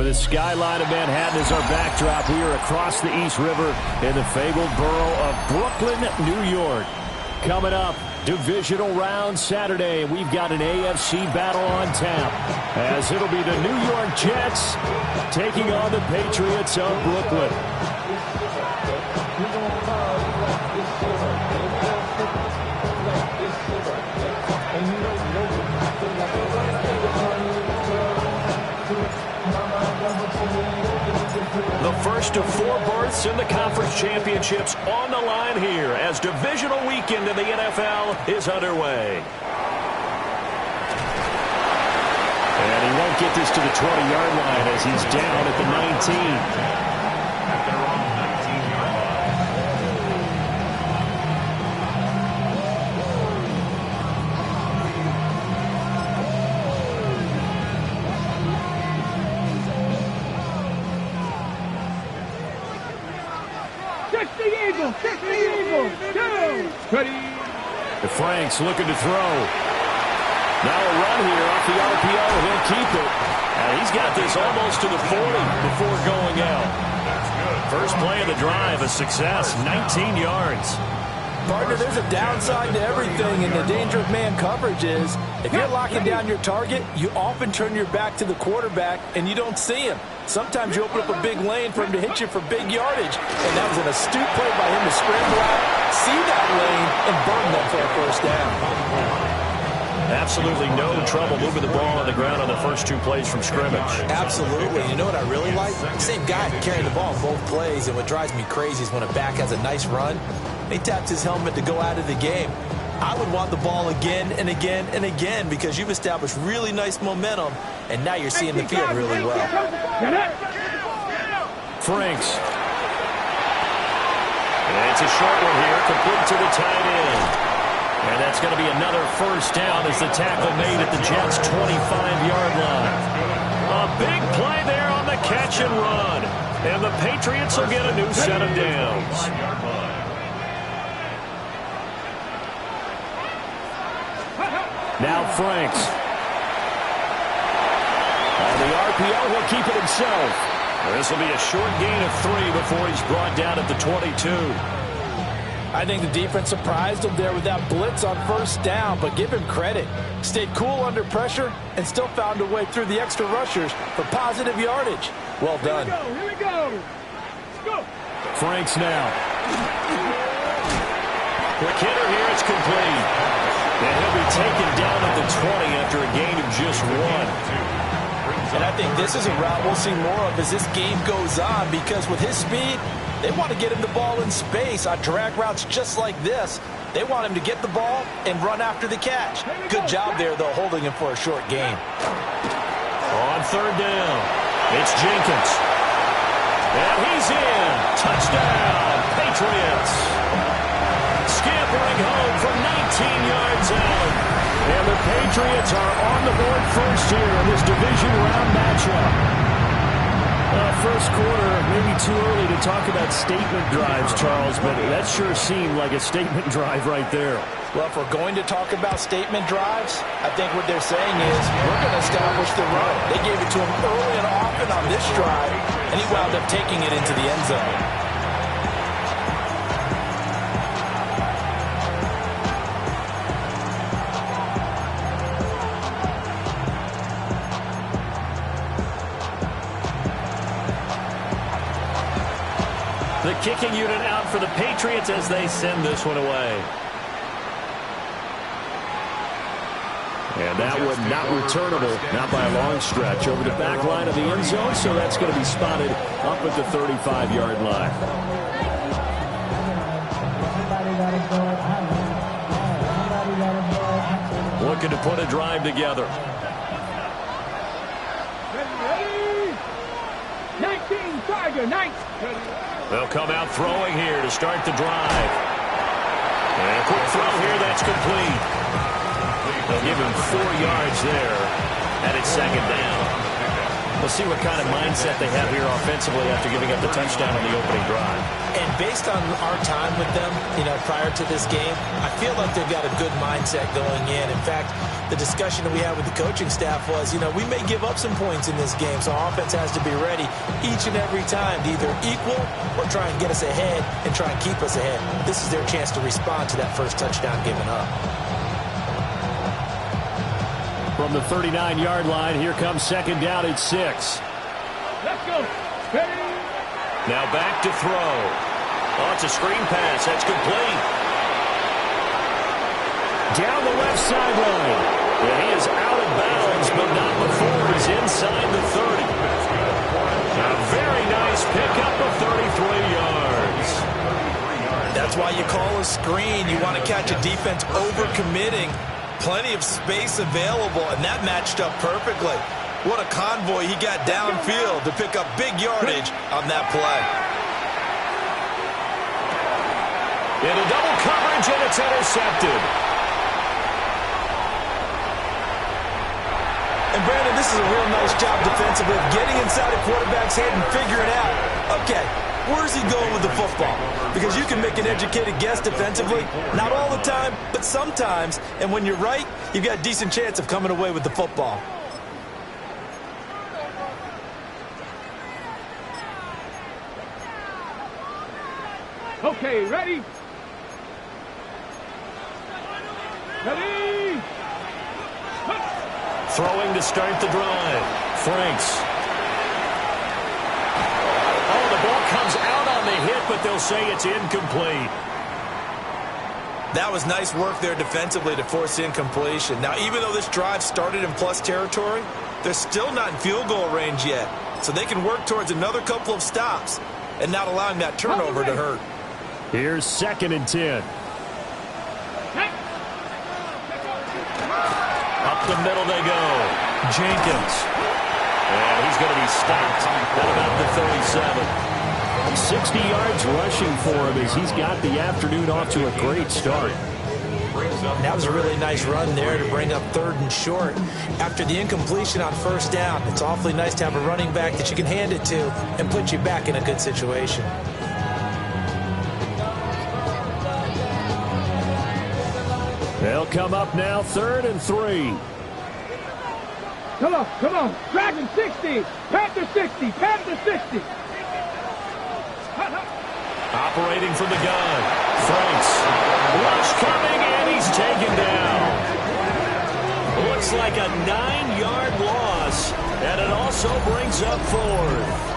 With the skyline of Manhattan as our backdrop, we are across the East River in the fabled borough of Brooklyn, New York. Coming up, divisional round Saturday. We've got an AFC battle on tap, as it'll be the New York Jets taking on the Patriots of Brooklyn. The first of 4 berths in the conference championships on the line here as divisional weekend in the NFL is underway. And he won't get this to the 20-yard line as he's down at the 19. Frank's looking to throw. Now a run here off the RPO. He'll keep it. And he's got this almost to the 40 before going out. First play of the drive, a success, 19 yards. Partner, there's a downside to everything, and the danger of man coverage is if you're locking down your target, you often turn your back to the quarterback and you don't see him. Sometimes you open up a big lane for him to hit you for big yardage, and that was an astute play by him to scramble out, see that lane, and burn them for a first down. Absolutely no trouble moving the ball on the ground on the first 2 plays from scrimmage. Absolutely. You know what I really like? Same guy carrying the ball both plays, and what drives me crazy is when a back has a nice run, he taps his helmet to go out of the game. I would want the ball again and again and again because you've established really nice momentum, and now you're seeing the field really well. Franks. And it's a short one here, complete to the tight end. And that's going to be another first down as the tackle made at the Jets' 25-yard line. A big play there on the catch and run. And the Patriots will get a new set of downs. Now Franks. On the RPO, he'll keep it himself. This will be a short gain of 3 before he's brought down at the 22. I think the defense surprised him there with that blitz on first down, but give him credit. Stayed cool under pressure and still found a way through the extra rushers for positive yardage. Well done. Here we go. Let's go. Franks now. Quick hitter here, it's complete. And he'll be taken down at the 20 after a gain of just 1. And I think this is a route we'll see more of as this game goes on because with his speed, they want to get him the ball in space on drag routes just like this. They want him to get the ball and run after the catch. Good job there, though, holding him for a short gain. On third down, it's Jenkins. And he's in. Touchdown, Patriots. Scampering home from 19 yards out. And the Patriots are on the board first here in this division round matchup. First quarter, maybe too early to talk about statement drives, Charles, but that sure seemed like a statement drive right there. Well, if we're going to talk about statement drives, I think what they're saying is we're going to establish the run. They gave it to him early and often on this drive, and he wound up taking it into the end zone. The kicking unit out for the Patriots as they send this one away. And that one not returnable, not by a long stretch, over the back line of the end zone, so that's going to be spotted up at the 35-yard line. Looking to put a drive together. 19, Tiger, 19. They'll come out throwing here to start the drive. And a quick throw here, that's complete. They'll give him 4 yards there, and it's second down. We'll see what kind of mindset they have here offensively after giving up the touchdown on the opening drive. And based on our time with them, prior to this game, I feel like they've got a good mindset going in. In fact, the discussion that we had with the coaching staff was, we may give up some points in this game, so our offense has to be ready each and every time to either equal or try and get us ahead and try and keep us ahead. This is their chance to respond to that first touchdown given up. From the 39-yard line, here comes second down at 6. Let's go. Ready? Now back to throw. Oh, it's a screen pass. That's complete. Down the left sideline. And he is out of bounds, but not before he's inside the 30. A very nice pickup of 33 yards. That's why you call a screen. You want to catch a defense overcommitting. Plenty of space available, and that matched up perfectly. What a convoy he got downfield to pick up big yardage on that play. Into double coverage, and it's intercepted. And Brandon, this is a real nice job defensively of getting inside a quarterback's head and figuring out, okay, where's he going with the football? Because you can make an educated guess defensively. Not all the time, but sometimes. And when you're right, you've got a decent chance of coming away with the football. Okay, ready? Ready? Throwing to start the drive. Franks. Oh, the ball comes out on the hit, but they'll say it's incomplete. That was nice work there defensively to force incompletion. Now, even though this drive started in plus territory, they're still not in field goal range yet. So they can work towards another couple of stops and not allowing that turnover to hurt. Here's second and 10. Up the middle they go. Jenkins. And he's going to be stopped at about the 37. 60 yards rushing for him as he's got the afternoon off to a great start. That was a really nice run there to bring up third and short. After the incompletion on first down, it's awfully nice to have a running back that you can hand it to and put you back in a good situation. They'll come up now, 3rd and 3. Come on. Dragon 60. Panther 60. Panther 60. Operating from the gun. Franks. Rush coming, and he's taken down. Looks like a 9-yard loss, and it also brings up 4th.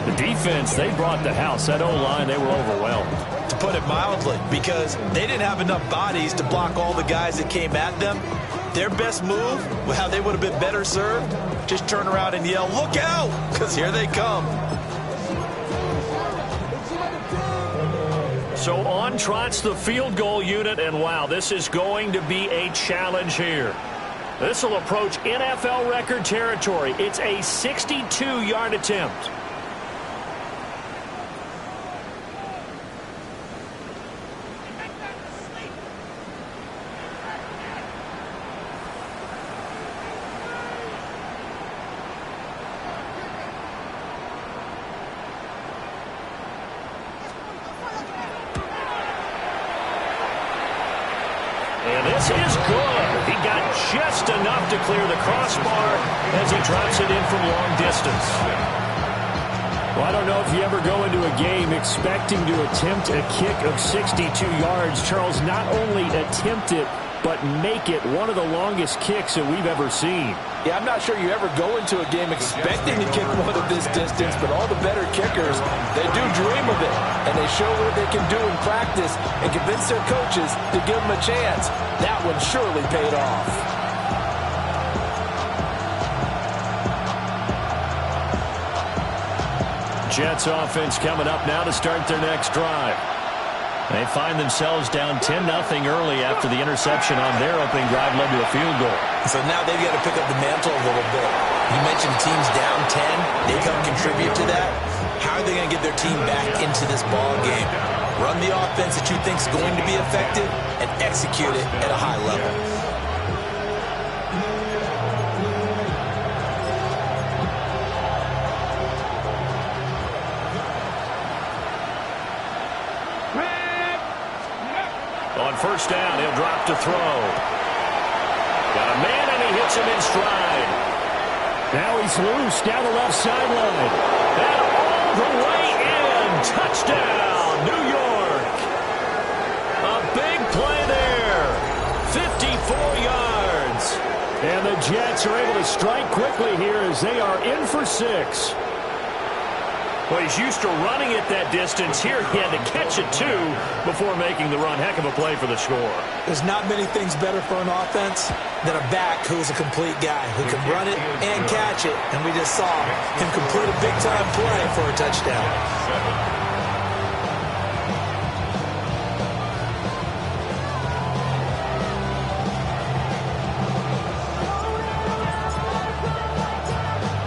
The defense, they brought the house. That O-line, they were overwhelmed. To put it mildly, because they didn't have enough bodies to block all the guys that came at them. Their best move, how they would have been better served, just turn around and yell, "Look out!" because here they come. So on trots the field goal unit, and wow, this is going to be a challenge here. This will approach NFL record territory. It's a 62-yard attempt. And this is good. He got just enough to clear the crossbar as he drops it in from long distance. Well, I don't know if you ever go into a game expecting to attempt a kick of 62 yards. Charles, not only attempt it, but make it one of the longest kicks that we've ever seen. Yeah, I'm not sure you ever go into a game expecting to kick one of this distance, but all the better kickers, they do dream of it, and they show what they can do in practice and convince their coaches to give them a chance. That one surely paid off. Jets offense coming up now to start their next drive. They find themselves down 10-0 early after the interception on their opening drive led to a field goal. So now they've got to pick up the mantle a little bit. You mentioned teams down 10. They come contribute to that. How are they going to get their team back into this ball game? Run the offense that you think is going to be effective and execute it at a high level. on first down. He'll drop to throw. Got a man, and he hits him in stride. Now he's loose down the left sideline. And all the way in. Touchdown, New York. A big play there. 54 yards. And the Jets are able to strike quickly here as they are in for 6. Well, he's used to running it that distance. Here he had to catch it, too, before making the run. Heck of a play for the score. There's not many things better for an offense than a back who's a complete guy who can run it and catch it. And we just saw him complete a big-time play for a touchdown.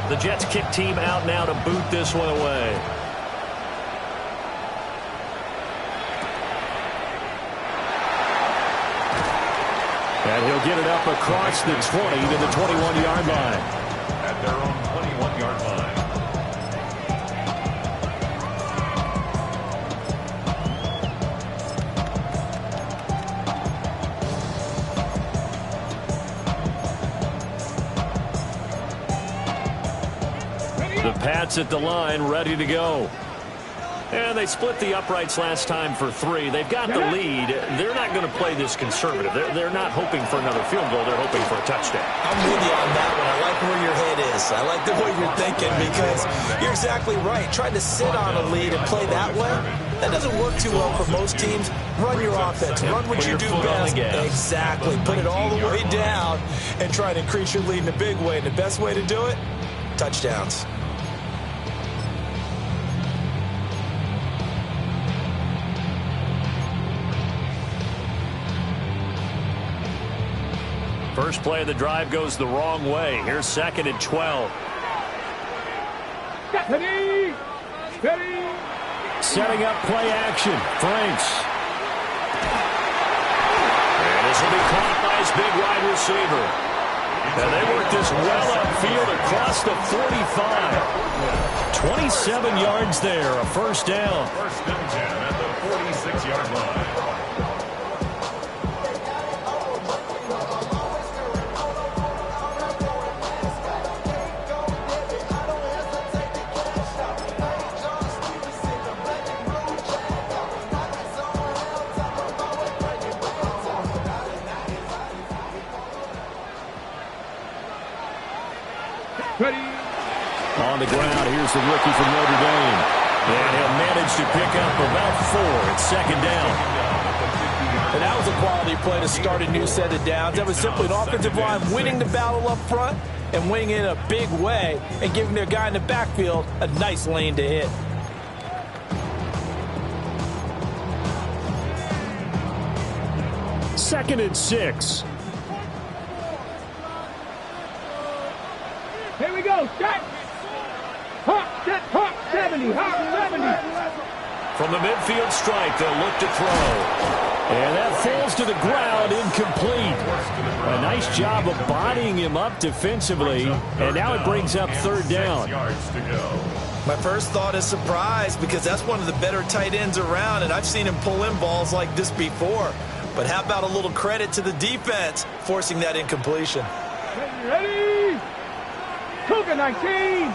The Jets kick team out now to boot this one away. And he'll get it up across the 20 to the 21-yard line. At their own 21-yard line. The Pats at the line, ready to go. And they split the uprights last time for 3. They've got the lead. They're not going to play this conservative. They're not hoping for another field goal. They're hoping for a touchdown. I'm with you on that one. I like where your head is. I like the way you're thinking because you're exactly right. Trying to sit on a lead and play that way, that doesn't work too well for most teams. Run your offense. Run what you do best. Exactly. Put it all the way down and try to increase your lead in a big way. And the best way to do it, touchdowns. First play of the drive goes the wrong way. Here's 2nd and 12. Ready. Ready. Setting up play action. Franks. And this will be caught by his big wide receiver. And they work this well upfield across the 45. 27 yards there, a first down. First and 10 at the 46-yard line. Ready. On the ground, here's the rookie from Notre Dame. And he'll manage to pick up about 4. It's 2nd down. And that was a quality play to start a new set of downs. That was simply an offensive line winning the battle up front and winning it in a big way and giving their guy in the backfield a nice lane to hit. Second and 6. Here we go. Set. Hop, set, hop, 70. Hop, 70. From the midfield stripe, they'll look to throw. And that falls to the ground, incomplete. A nice job of bodying him up defensively. And now it brings up 3rd down. My first thought is surprise because that's one of the better tight ends around, and I've seen him pull in balls like this before. But how about a little credit to the defense forcing that incompletion? Ready. Cougar 19.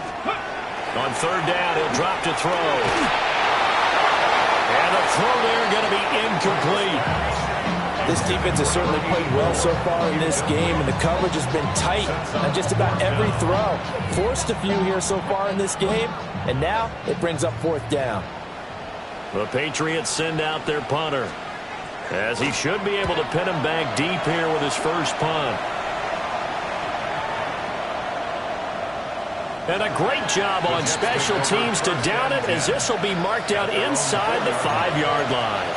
On 3rd down, he'll drop to throw. And the throw there going to be incomplete. This defense has certainly played well so far in this game, and the coverage has been tight on just about every throw. Forced a few here so far in this game, and now it brings up 4th down. The Patriots send out their punter, as he should be able to pin him back deep here with his first punt. And a great job on special teams to down it, as this will be marked out inside the 5-yard line.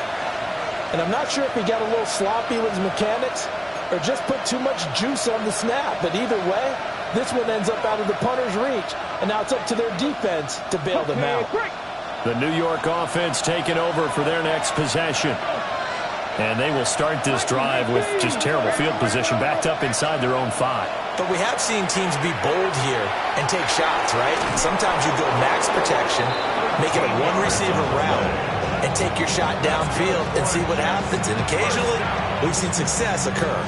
And I'm not sure if he got a little sloppy with his mechanics or just put too much juice on the snap. But either way, this one ends up out of the punter's reach. And now it's up to their defense to bail them out. The New York offense taking over for their next possession. And they will start this drive with just terrible field position, backed up inside their own 5. But we have seen teams be bold here and take shots, right? Sometimes you go max protection, make it a one-receiver route, and take your shot downfield and see what happens. And occasionally, we've seen success occur.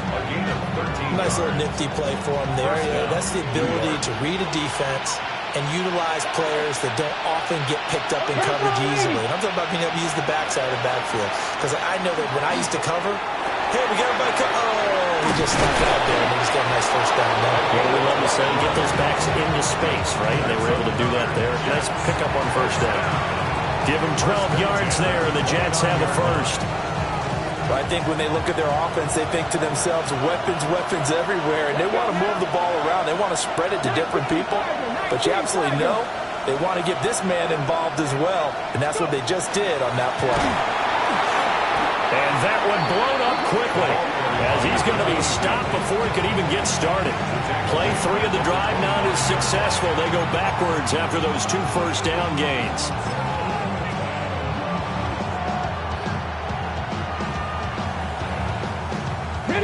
Nice little nifty play for him there. That's the ability to read a defense and utilize players that don't often get picked up in coverage easily. And I'm talking about being able to use the backside of the backfield. Because I know that when I used to cover, hey, we got everybody he just stuck it out there, and he just got a nice first down there. Yeah, we love to say, get those backs into space, right? They were able to do that there. Nice pickup on first down. Give them 12 yards there, and the Jets have a first. I think when they look at their offense, they think to themselves, weapons everywhere, and they want to move the ball around. They want to spread it to different people, but you absolutely know they want to get this man involved as well, and that's what they just did on that play. And that one blown up quickly as he's going to be stopped before he could even get started. Play 3 of the drive not as successful. They go backwards after those 2 first down gains.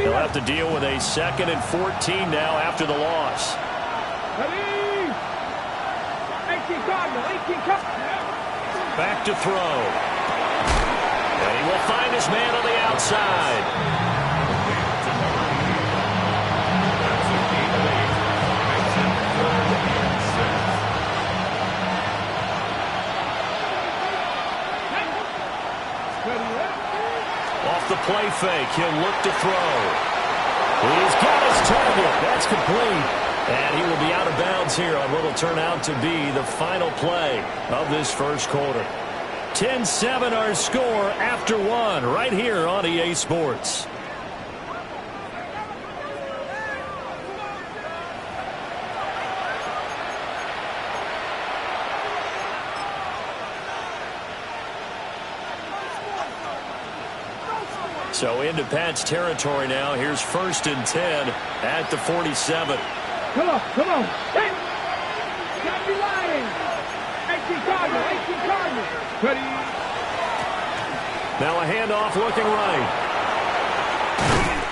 They'll have to deal with a 2nd and 14 now after the loss. 18 Cardinal, 18 Cardinal. Back to throw. And he will find his man on the outside. Off the play fake, he'll look to throw. He's got his target. That's complete. And he will be out of bounds here on what will turn out to be the final play of this first quarter. 10-7 our score after 1 right here on EA Sports. So into Pat's territory now. Here's 1st and 10 at the 47. Come on. Hey! Got me lying. 18 Cardinal, 18 Cardinal. Ready? Now a handoff looking right.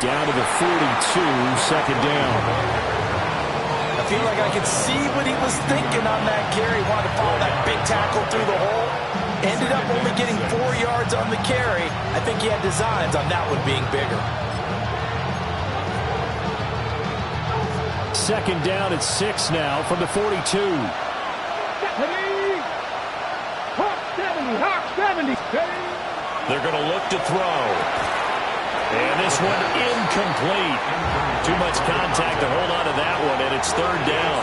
Down to the 42, 2nd down. I feel like I could see what he was thinking on that carry. Wanted to follow that big tackle through the hole. Ended up only getting 4 yards on the carry. I think he had designs on that one being bigger. 2nd down at 6 now from the 42. 70. Hawk 70. They're going to look to throw. And this one incomplete. Too much contact to hold on to that one, and it's 3rd down.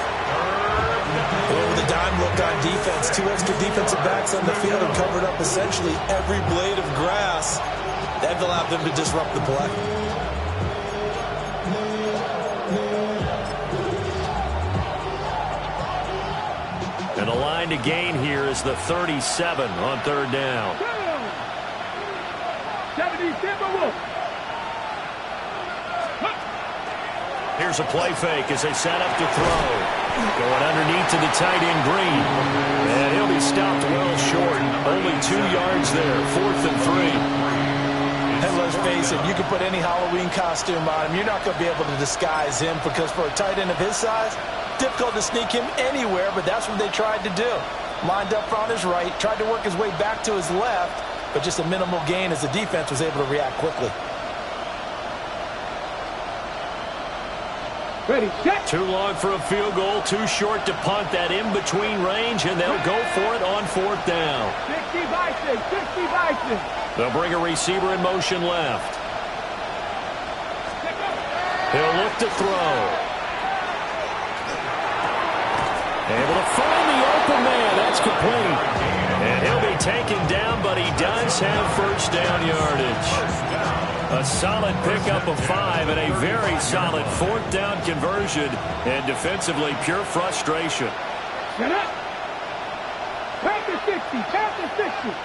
With a dime look on defense, 2 extra defensive backs on the field and covered up essentially every blade of grass. That allowed them to disrupt the play. And the line to gain here is the 37 on 3rd down. 70 Timberwolves. Here's a play fake as they set up to throw. Going underneath to the tight end Green. And he'll be stopped well short. Only 2 yards there. 4th and 3. And let's face it, you can put any Halloween costume on him. You're not going to be able to disguise him because for a tight end of his size, difficult to sneak him anywhere, but that's what they tried to do. Lined up on his right, tried to work his way back to his left, but just a minimal gain as the defense was able to react quickly. Ready, set. Too long for a field goal, too short to punt that in-between range, and they'll go for it on 4th down. 60 Bison. They'll bring a receiver in motion left. He'll look to throw. Able to find the open man. That's complete. And he'll be taken down, but he does have first down yardage. A solid pickup of 5 and a very solid 4th down conversion. And defensively, pure frustration. Set up. Pass the 60.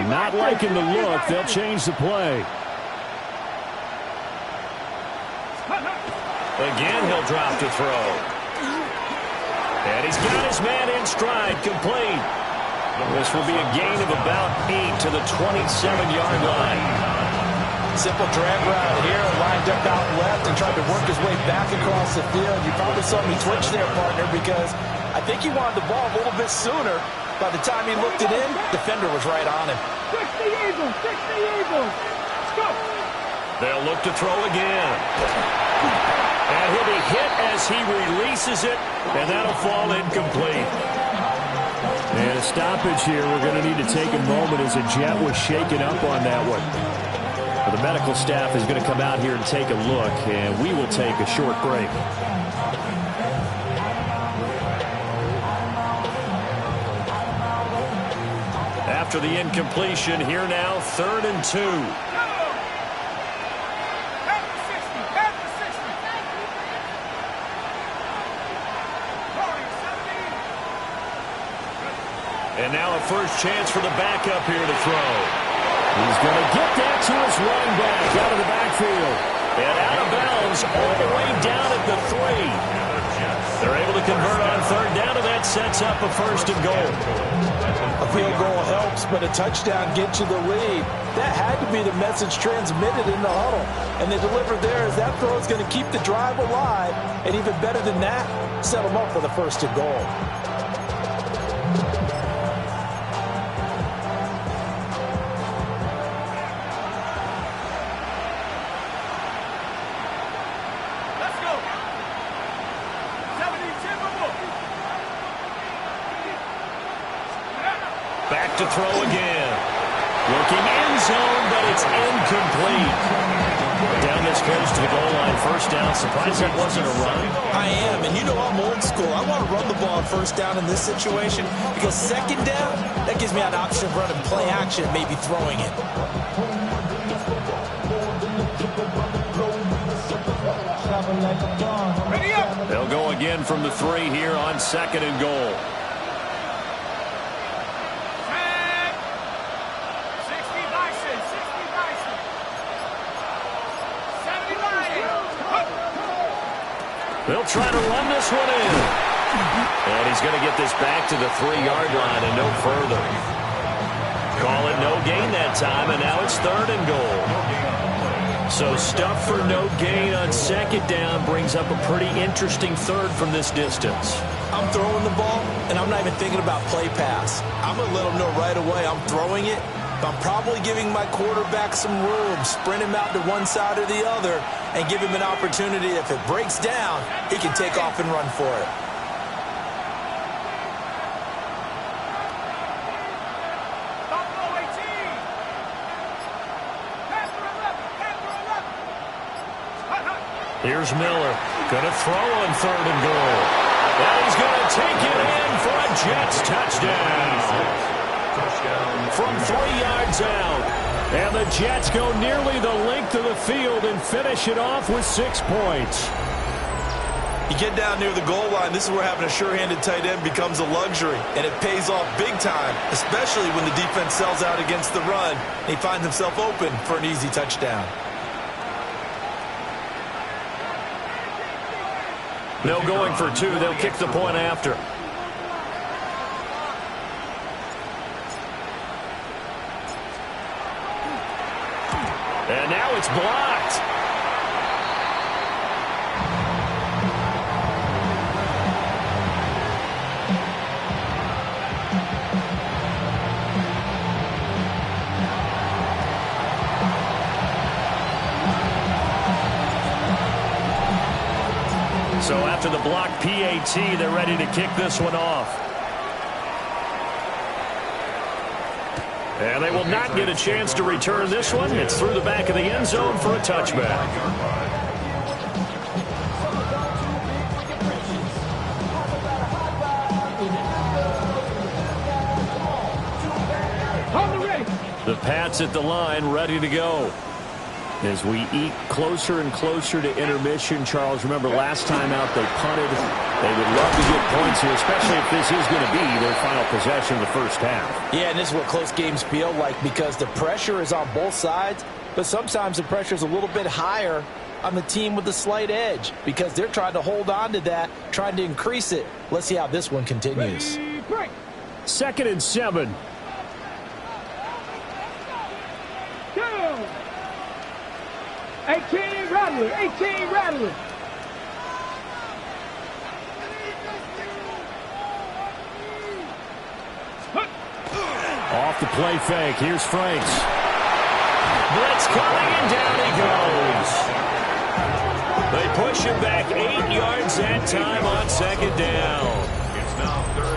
Not liking the look. They'll change the play. Again, he'll drop to throw. And he's got his man in stride, complete. This will be a gain of about 8 to the 27-yard line. Simple drag route here, lined up out left and tried to work his way back across the field. You probably saw me twitch there, partner, because I think he wanted the ball a little bit sooner. By the time he looked it in, defender was right on him. 60 Eagles, 60 Eagles. Let's go. They'll look to throw again. And he'll be hit as he releases it, and that'll fall incomplete. And a stoppage here. We're going to need to take a moment as a Jet was shaken up on that one. Well, the medical staff is going to come out here and take a look, and we will take a short break. After the incompletion, here now, 3rd and 2. And now a first chance for the backup here to throw. He's going to get that to his running back out of the backfield. And out of bounds all the way down at the 3. They're able to convert on 3rd down, and that sets up a 1st and goal. A field goal helps, but a touchdown gets you the lead. That had to be the message transmitted in the huddle. And they delivered there as that throw is going to keep the drive alive. And even better than that, set them up for the 1st and goal. Back to throw again. Looking end zone, but it's incomplete. Down this close to the goal line, 1st down. Surprised that wasn't a run. I am, and you know I'm old school. I want to run the ball on 1st down in this situation because 2nd down, that gives me an option of running play action, maybe throwing it. They'll go again from the 3 here on 2nd and goal. They'll try to run this one in. And he's going to get this back to the 3-yard line and no further. Call it no gain that time, and now it's 3rd and goal. So stuff for no gain on 2nd down brings up a pretty interesting 3rd from this distance. I'm throwing the ball, and I'm not even thinking about play pass. I'm going to let them know right away I'm throwing it. But I'm probably giving my quarterback some room, sprint him out to one side or the other, and give him an opportunity. If it breaks down, he can take off and run for it. Here's Miller, going to throw on 3rd and goal. And he's going to take it in for a Jets touchdown. From 3 yards out. And the Jets go nearly the length of the field and finish it off with 6 points. You get down near the goal line, this is where having a sure-handed tight end becomes a luxury. And it pays off big time, especially when the defense sells out against the run. And he finds himself open for an easy touchdown. No going for 2. They'll kick the point after. And now it's blocked. So after the block PAT, they're ready to kick this one off. And they will not get a chance to return this one. It's through the back of the end zone for a touchback. The Pats at the line, ready to go. As we eat closer and closer to intermission, Charles, remember last time out they punted. They would love to get points here, especially if this is going to be their final possession of the 1st half. Yeah, and this is what close games feel like because the pressure is on both sides, but sometimes the pressure is a little bit higher on the team with the slight edge because they're trying to hold on to that, trying to increase it. Let's see how this one continues. 2nd and 7. 18 Rattler. 18 Rattler. Off the play fake. Here's Franks. Blitz coming, and down he goes. They push him back 8 yards that time on second down.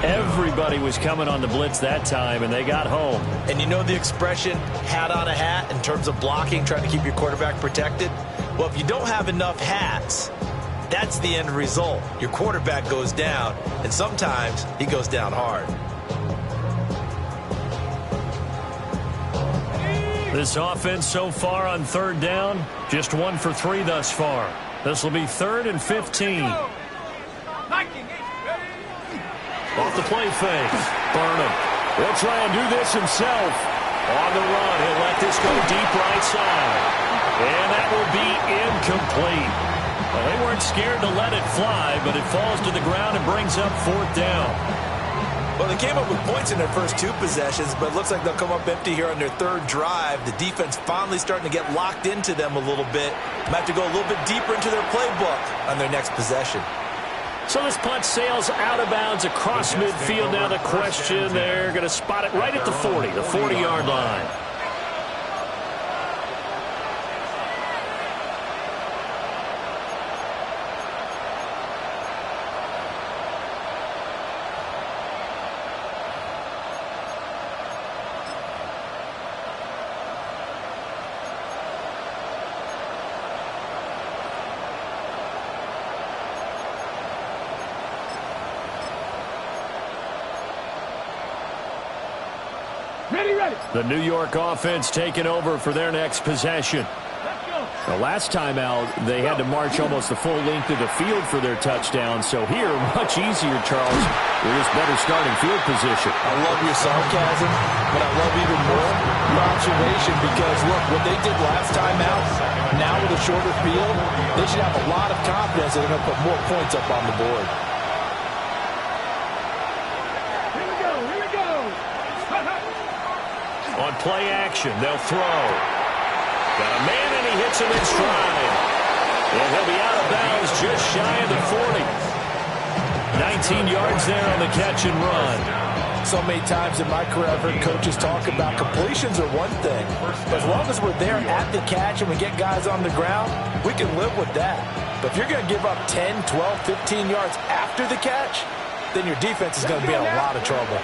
Everybody was coming on the blitz that time, and they got home. And you know the expression, hat on a hat, in terms of blocking, trying to keep your quarterback protected? Well, if you don't have enough hats, that's the end result. Your quarterback goes down, and sometimes he goes down hard. This offense so far on third down, just 1 for 3 thus far. This will be 3rd and 15. Off the play fake. Burnham will try and do this himself. On the run, he'll let this go deep right side. And that will be incomplete. Well, they weren't scared to let it fly, but it falls to the ground and brings up 4th down. Well, they came up with points in their first 2 possessions, but it looks like they'll come up empty here on their 3rd drive. The defense finally starting to get locked into them a little bit. Might have to go a little bit deeper into their playbook on their next possession. So this punt sails out of bounds across midfield. Now the question, they're going to spot it right at the 40, the 40-yard line. The New York offense taking over for their next possession. The last time out, they had to march almost the full length of the field for their touchdown. So here, much easier, Charles, with this better starting field position. I love your sarcasm, but I love even more your observation because, look, what they did last time out, now with a shorter field, they should have a lot of confidence that they're going to put more points up on the board. On play action, they'll throw. Got a man, and he hits him in stride. And he'll be out of bounds just shy of the 40. 19 yards there on the catch and run. So many times in my career, I've heard coaches talk about completions are one thing. But as long as we're there at the catch and we get guys on the ground, we can live with that. But if you're going to give up 10, 12, 15 yards after the catch, then your defense is going to be in a lot of trouble.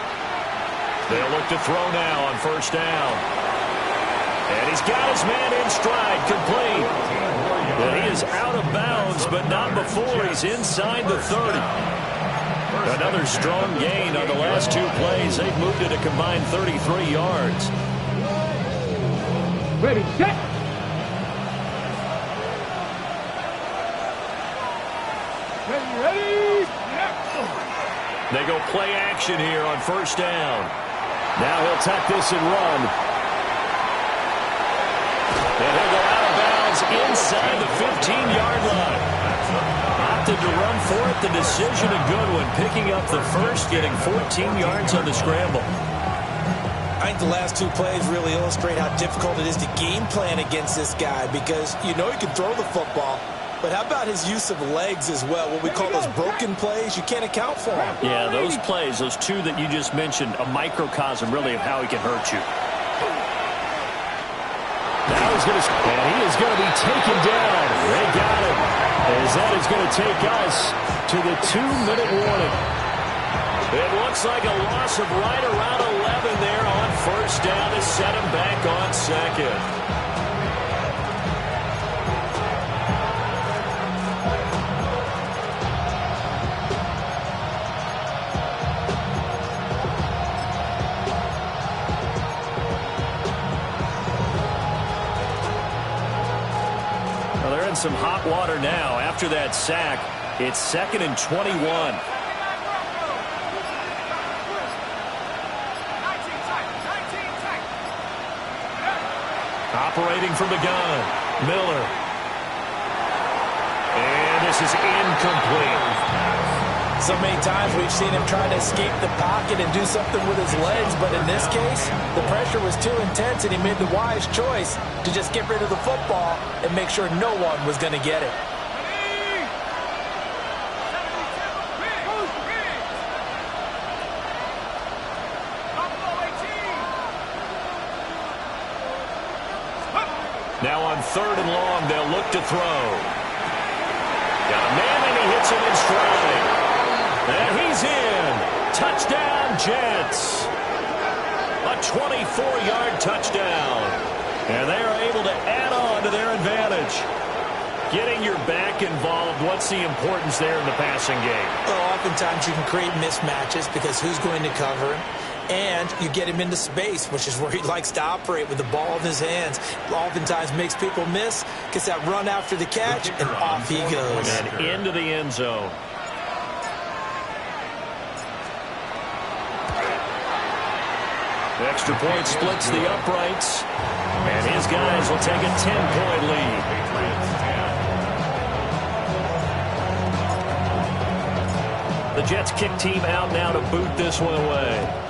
They'll look to throw now on 1st down. And he's got his man in stride, complete. And he is out of bounds, but not before he's inside the 30. Another strong gain on the last 2 plays. They've moved it a combined 33 yards. Ready, set. Ready. They go play action here on 1st down. Now he'll tuck this and run. And he'll go out of bounds inside the 15-yard line. Opted to run for it. The decision a good one. Picking up the first, getting 14 yards on the scramble. I think the last 2 plays really illustrate how difficult it is to game plan against this guy because you know he can throw the football. But how about his use of legs as well? What we call those broken plays, you can't account for them. Yeah, those plays, those 2 that you just mentioned, a microcosm really of how he can hurt you. Now he's going to, and he is going to be taken down. They got him. As that is going to take us to the 2-minute warning. It looks like a loss of right around 11 there on 1st down to set him back on 2nd. Some hot water now after that sack. It's 2nd and 21. Operating from the gun, Miller. And this is incomplete. So many times we've seen him try to escape the pocket and do something with his legs, but in this case, the pressure was too intense and he made the wise choice to just get rid of the football and make sure no one was going to get it. Now on 3rd and long, they'll look to throw. Got a man, and he hits him in stride. And he's in. Touchdown, Jets. A 24-yard touchdown. And they are able to add on to their advantage. Getting your back involved, what's the importance there in the passing game? Well, oftentimes you can create mismatches because who's going to cover him? And you get him into space, which is where he likes to operate with the ball in his hands. Oftentimes makes people miss, gets that run after the catch, and off he goes. And into the end zone. The extra point splits the uprights. And his guys will take a 10-point lead. The Jets kick team out now to boot this one away.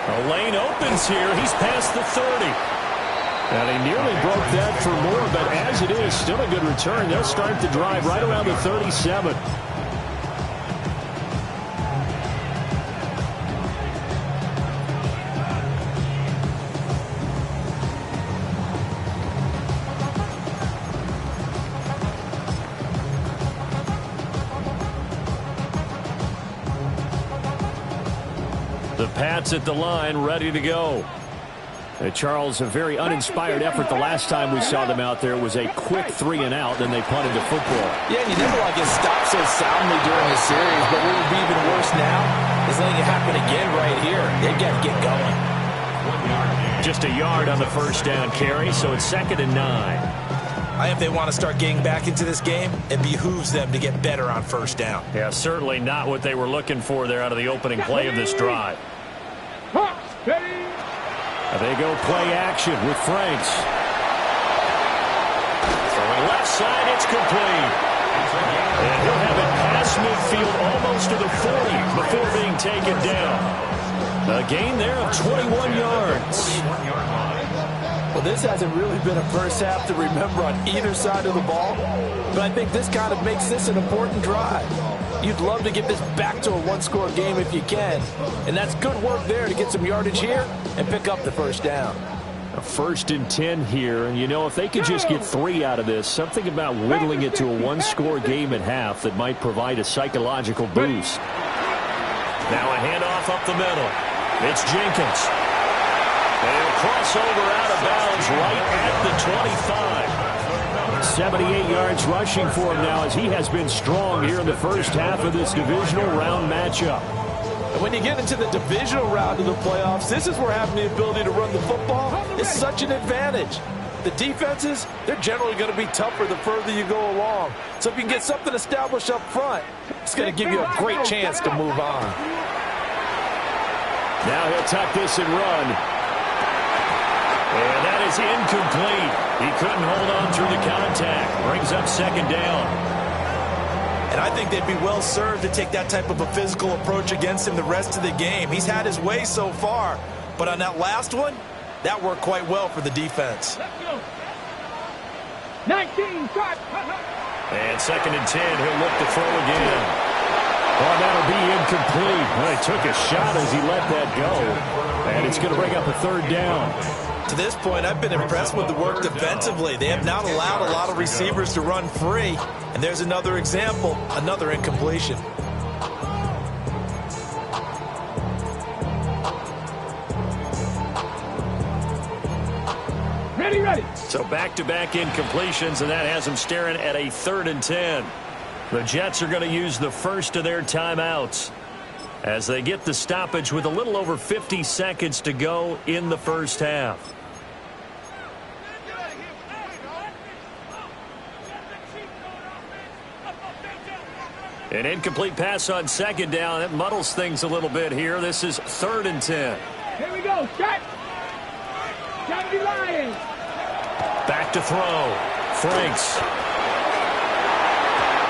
The lane opens here. He's past the 30. And he nearly broke that for more, but as it is, still a good return. They'll start the drive right around the 37. The Pats at the line, ready to go. Charles, a very uninspired effort the last time we saw them out there. It was a quick 3 and out, then they punted the football. Yeah, you never like get stopped so soundly during the series, but what would be even worse now is letting it happen again right here. They've got to get going. Just a yard on the first down carry, so it's 2nd and 9. If they want to start getting back into this game, it behooves them to get better on first down. Yeah, certainly not what they were looking for there out of the opening play of this drive. They go play action with Franks. Throwing left side, it's complete. And he'll have it past midfield almost to the 40 before being taken down. A gain there of 21 yards. Well, this hasn't really been a first half to remember on either side of the ball, but I think this kind of makes this an important drive. You'd love to get this back to a one-score game if you can, and that's good work there to get some yardage here and pick up the first down. A 1st and 10 here, and you know, if they could just get 3 out of this, something about whittling it to a one-score game at half that might provide a psychological boost. Now a handoff up the middle. It's Jenkins. And he'll cross over out of bounds right at the 25. 78 yards rushing for him now as he has been strong here in the first half of this divisional round matchup. And when you get into the divisional round of the playoffs, this is where having the ability to run the football is such an advantage. The defenses, they're generally going to be tougher the further you go along. So if you can get something established up front, it's going to give you a great chance to move on. Now he'll tuck this and run. And that is incomplete. He couldn't hold on through the contact. Brings up 2nd down. And I think they'd be well served to take that type of a physical approach against him the rest of the game. He's had his way so far, but on that last one, that worked quite well for the defense. 19, start. And 2nd and 10, he'll look to throw again. Oh, that'll be incomplete. Well, he took a shot as he let that go. And it's going to bring up a 3rd down. To this point, I've been impressed with the work defensively. They have not allowed a lot of receivers to run free. And there's another example, another incompletion. Ready. So back-to-back incompletions, and that has them staring at a 3rd and 10. The Jets are going to use the first of their timeouts as they get the stoppage with a little over 50 seconds to go in the first half. An incomplete pass on 2nd down. That muddles things a little bit here. This is 3rd and 10. Here we go. Start. Gotta be lying. Back back to throw. Franks.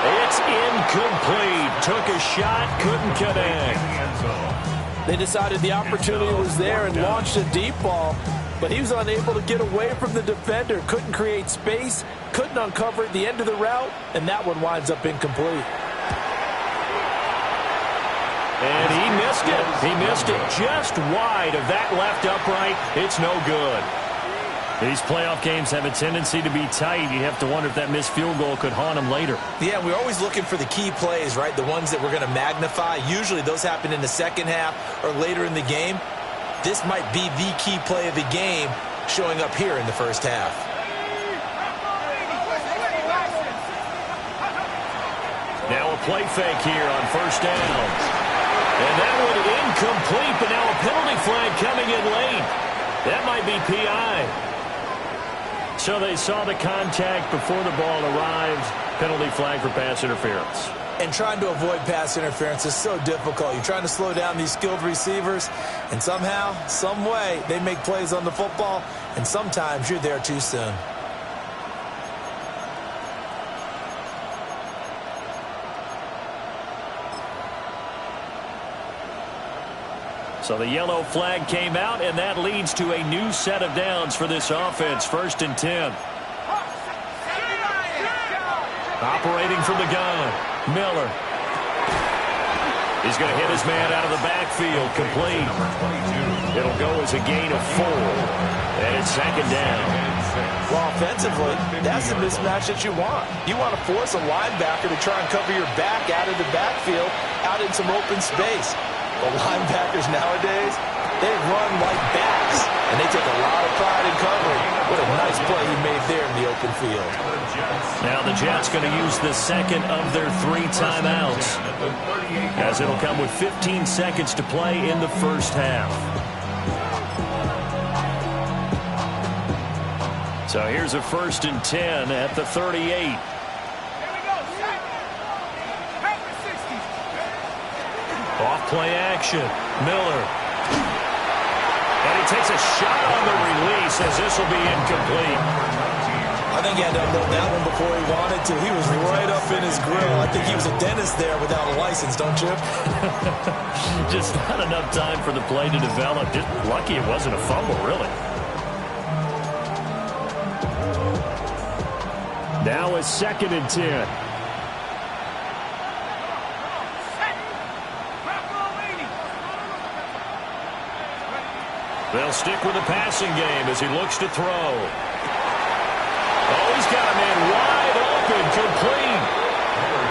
It's incomplete. Took a shot, couldn't connect. They decided the opportunity was there and launched a deep ball, but he was unable to get away from the defender. Couldn't create space, couldn't uncover the end of the route, and that one winds up incomplete. And he missed it. He missed it just wide of that left upright. It's no good. These playoff games have a tendency to be tight. You have to wonder if that missed field goal could haunt them later. Yeah, we're always looking for the key plays, right? The ones that we're going to magnify. Usually those happen in the second half or later in the game. This might be the key play of the game showing up here in the first half. Now a play fake here on first down. And that one incomplete, but now a penalty flag coming in late. That might be PI. So they saw the contact before the ball arrived. Penalty flag for pass interference. And trying to avoid pass interference is so difficult. You're trying to slow down these skilled receivers, and somehow, some way, they make plays on the football, and sometimes you're there too soon. So the yellow flag came out, and that leads to a new set of downs for this offense. 1st and 10. Operating from the gun, Miller. He's going to hit his man out of the backfield, complete. It'll go as a gain of 4, and it's 2nd down. Well, offensively, that's the mismatch that you want. You want to force a linebacker to try and cover your back out of the backfield, out in some open space. But linebackers nowadays, they run like backs, and they take a lot of pride in covering. What a nice play he made there in the open field. Now the Jets going to use the second of their 3 timeouts, as it'll come with 15 seconds to play in the first half. So here's a 1st and 10 at the 38. Off-play action. Miller. And he takes a shot on the release as this will be incomplete. I think he had to unload that one before he wanted to. He was right up in his grill. I think he was a dentist there without a license, don't you? Just not enough time for the play to develop. Just lucky it wasn't a fumble, really. Now a 2nd and 10. They'll stick with the passing game as he looks to throw. Oh, he's got a man wide open, complete.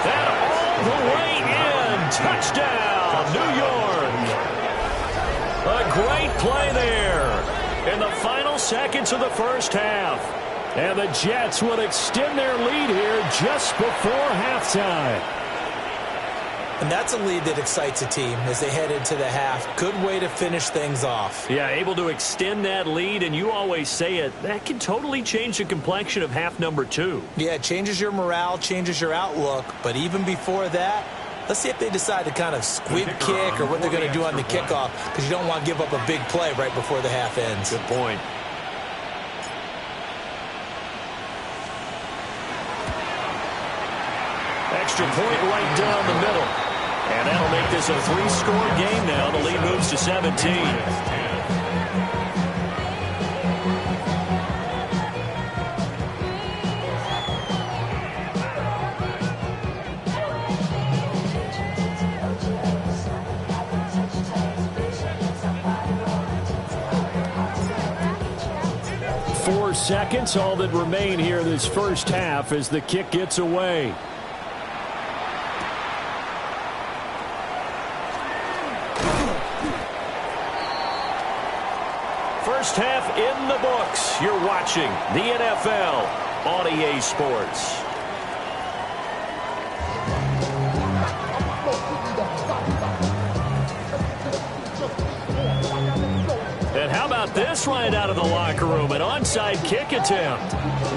That all the way in. Touchdown, New York. A great play there in the final seconds of the first half. And the Jets will extend their lead here just before halftime. And that's a lead that excites a team as they head into the half. Good way to finish things off. Yeah, able to extend that lead, and you always say it, that can totally change the complexion of half number 2. Yeah, it changes your morale, changes your outlook. But even before that, let's see if they decide to kind of squib kick or what they're going to do on the kickoff, because you don't want to give up a big play right before the half ends. Good point. Extra point right down the middle. And that'll make this a 3-score game now. The lead moves to 17. 4 seconds, all that remain here this first half as the kick gets away. First half in the books. You're watching the NFL on EA Sports. And how about this right out of the locker room? An onside kick attempt.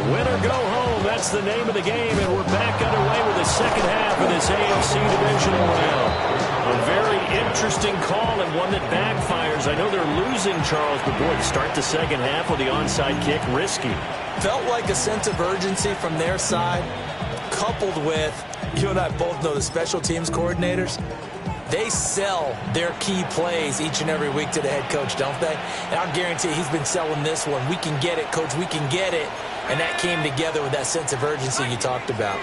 Win or go home, that's the name of the game, and we're back underway with the second half of this AFC divisional round. A very interesting call and one that backfires. I know they're losing, Charles, but boy, to start the second half with the onside kick, risky. Felt like a sense of urgency from their side, coupled with, you and I both know the special teams coordinators, they sell their key plays each and every week to the head coach, don't they? And I'll guarantee he's been selling this one. We can get it, coach, we can get it. And that came together with that sense of urgency you talked about.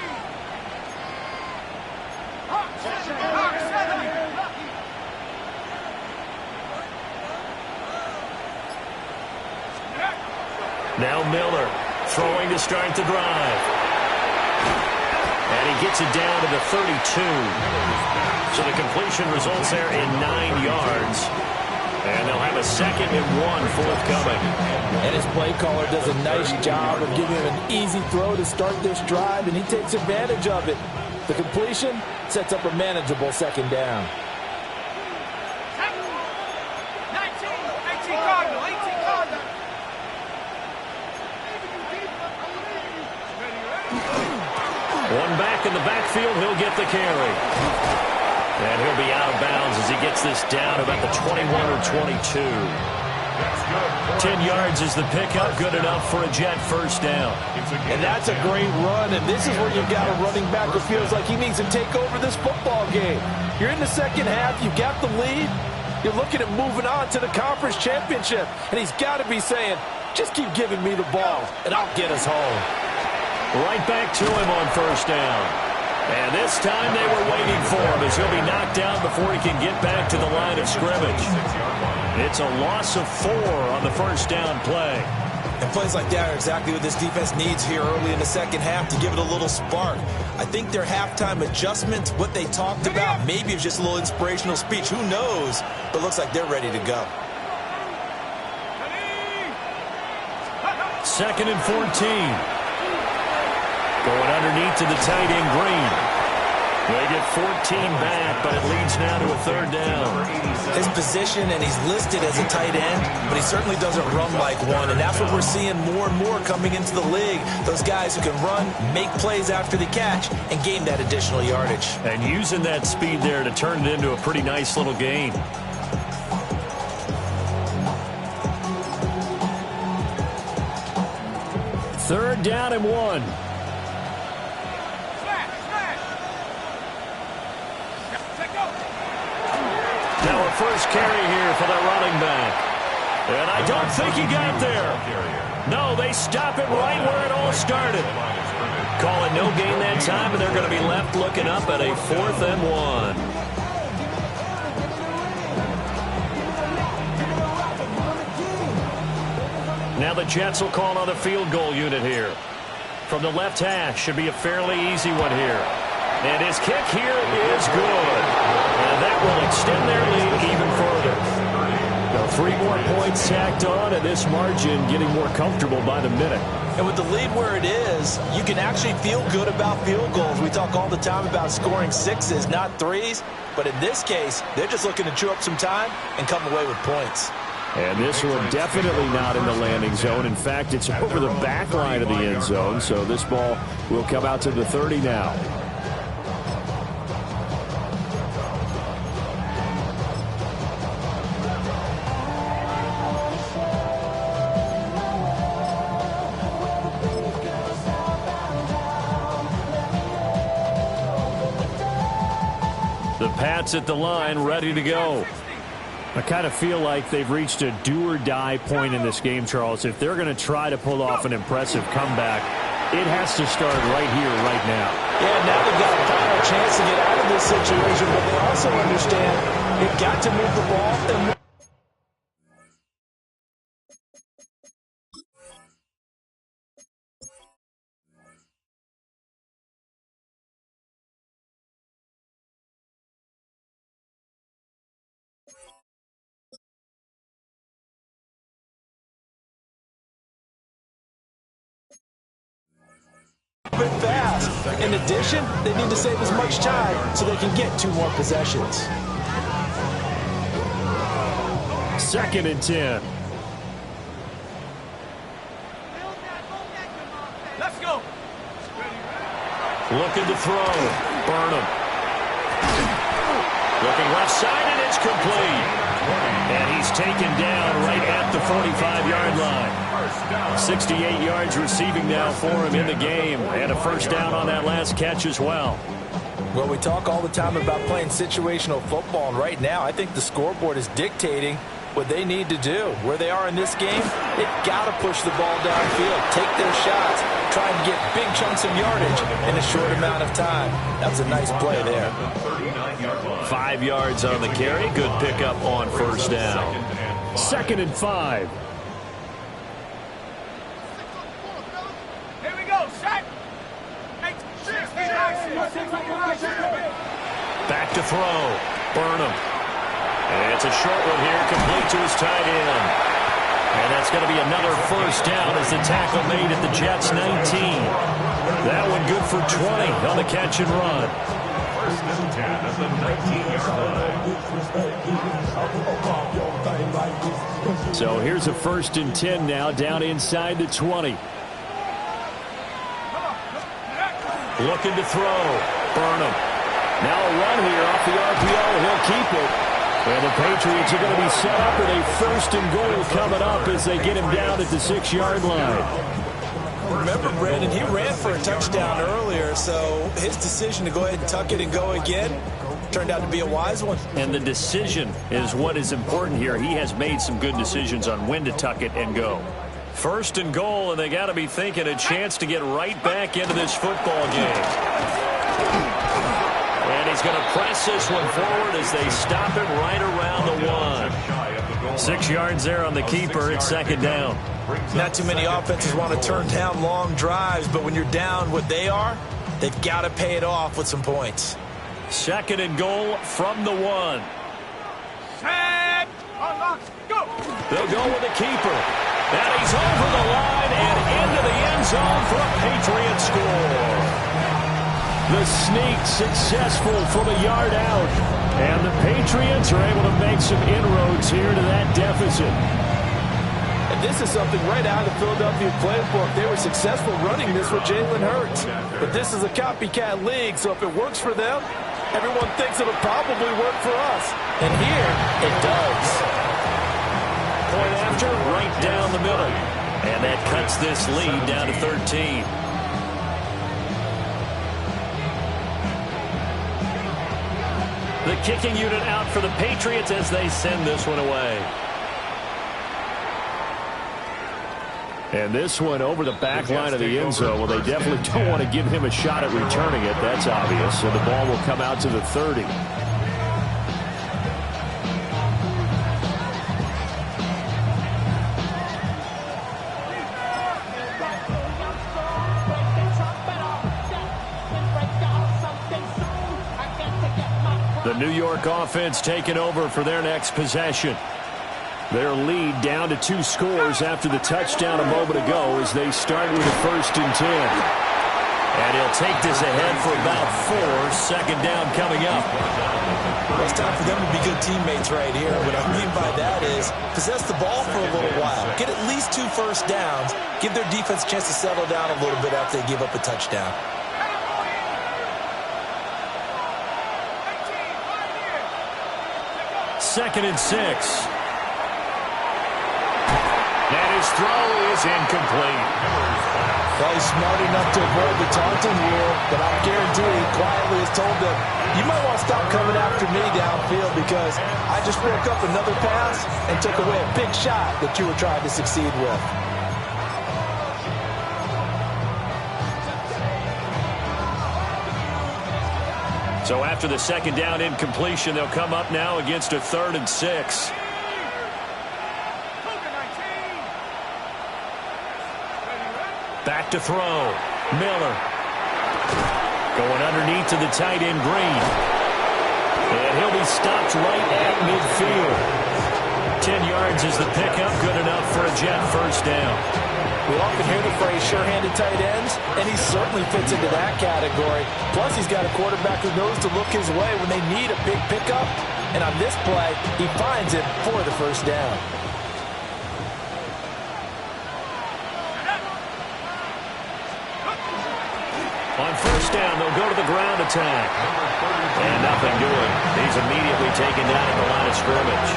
Now Miller throwing to start the drive. And he gets it down to the 32. So the completion results there in 9 yards. And they'll have a 2nd and 1 forthcoming. And his play caller does a nice job of giving him an easy throw to start this drive, and he takes advantage of it. The completion sets up a manageable 2nd down. 18 Cardinal, 18 Cardinal. One back in the backfield, he'll get the carry. And he'll be out of bounds as he gets this down about the 21 or 22. 10 yards is the pickup, good enough for a Jet first down. And that's a great run, and this is where you've got a running back who feels like he needs to take over this football game. You're in the second half, you've got the lead, you're looking at moving on to the conference championship, and he's got to be saying, just keep giving me the ball, and I'll get us home. Right back to him on first down. And this time they were waiting for him as he'll be knocked down before he can get back to the line of scrimmage. It's a loss of 4 on the first down play. And plays like that are exactly what this defense needs here early in the second half to give it a little spark. I think their halftime adjustments, what they talked about, maybe it's just a little inspirational speech. Who knows? But it looks like they're ready to go. 2nd and 14. Going underneath to the tight end, Green. They get 14 back, but it leads now to a 3rd down. His position, and he's listed as a tight end, but he certainly doesn't run like one, and that's what we're seeing more and more coming into the league. Those guys who can run, make plays after the catch, and gain that additional yardage. And using that speed there to turn it into a pretty nice little gain. Third down and 1. Now a first carry here for the running back. And I don't think he got there. No, they stop it right where it all started. Call it no gain that time, and they're going to be left looking up at a 4th and 1. Now the Jets will call on the field goal unit here. From the left hash, should be a fairly easy one here. And his kick here is good. And that will extend their lead even further. Now 3 more points tacked on, and this margin getting more comfortable by the minute. And with the lead where it is, you can actually feel good about field goals. We talk all the time about scoring 6s, not 3s. But in this case, they're just looking to chew up some time and come away with points. And this one definitely not in the landing zone. In fact, it's over the back line of the end zone. So this ball will come out to the 30 now. The Pats at the line, ready to go. I kind of feel like they've reached a do-or-die point in this game, Charles. If they're going to try to pull off an impressive comeback, it has to start right here, right now. Yeah, now they've got a final chance to get out of this situation, but they also understand they've got to move the ball and bit fast. In addition, they need to save as much time so they can get 2 more possessions. 2nd and 10. Let's go. Looking to throw. Burnham. Looking left side, and it's complete. And he's taken down right at the 45-yard line. 68 yards receiving now for him in the game. And a first down on that last catch as well. Well, we talk all the time about playing situational football, and right now I think the scoreboard is dictating what they need to do. Where they are in this game, they've got to push the ball downfield, take their shots, try and get big chunks of yardage in a short amount of time. That was a nice play there. 5 yards on the carry. Good pickup on first down. 2nd and 5. Here we go, set. Back to throw. Burnham. And it's a short one here, complete to his tight end. And that's going to be another first down as the tackle made at the Jets' 19. That one good for 20 on the catch and run. First and 10 at the 19-yard line. So here's a 1st and 10 now, down inside the 20. Looking to throw. Burnham. Now a run here off the RPO. He'll keep it. And the Patriots are going to be set up with a 1st and goal coming up as they get him down at the 6-yard line. Remember, Brandon, he ran for a touchdown earlier, so his decision to go ahead and tuck it and go again turned out to be a wise one. And the decision is what is important here. He has made some good decisions on when to tuck it and go. 1st and goal, and they got to be thinking a chance to get right back into this football game. And he's going to press this one forward as they stop it right around the 1. 6 yards there on the keeper. It's 2nd down. Not too many offenses want to turn down long drives, but when you're down what they are, they've got to pay it off with some points. 2nd and goal from the 1. Set. Go. They'll go with the keeper. And he's over the line and into the end zone for a Patriot score. The sneak successful from a yard out. And the Patriots are able to make some inroads here to that deficit. And this is something right out of the Philadelphia playbook. They were successful running this with Jalen Hurts. But this is a copycat league, so if it works for them, everyone thinks it'll probably work for us. And here, it does. Point after, right down the middle. And that cuts this lead down to 13. The kicking unit out for the Patriots as they send this one away. And this one over the back line of the end zone. Well, they definitely don't want to give him a shot at returning it. That's obvious. So the ball will come out to the 30. The New York offense taking over for their next possession. Their lead down to 2 scores after the touchdown a moment ago as they start with a 1st and 10. And he'll take this ahead for about 4. 2nd down coming up. Well, it's time for them to be good teammates right here. What I mean by that is possess the ball for a little while. Get at least 2 first downs. Give their defense a chance to settle down a little bit after they give up a touchdown. 2nd and 6. And his throw is incomplete. Well, he's smart enough to avoid the taunting rule, but I guarantee he quietly has told them, you might want to stop coming after me downfield because I just broke up another pass and took away a big shot that you were trying to succeed with. So after the 2nd down incompletion, they'll come up now against a 3rd and 6. Back to throw. Miller. Going underneath to the tight end, Green. And he'll be stopped right at midfield. 10 yards is the pickup. Good enough for a Jet first down. We often hear the phrase sure-handed tight ends, and he certainly fits into that category. Plus, he's got a quarterback who knows to look his way when they need a big pickup. And on this play, he finds it for the first down. On 1st first down, they'll go to the ground attack. And nothing doing. He's immediately taken down at the line of scrimmage.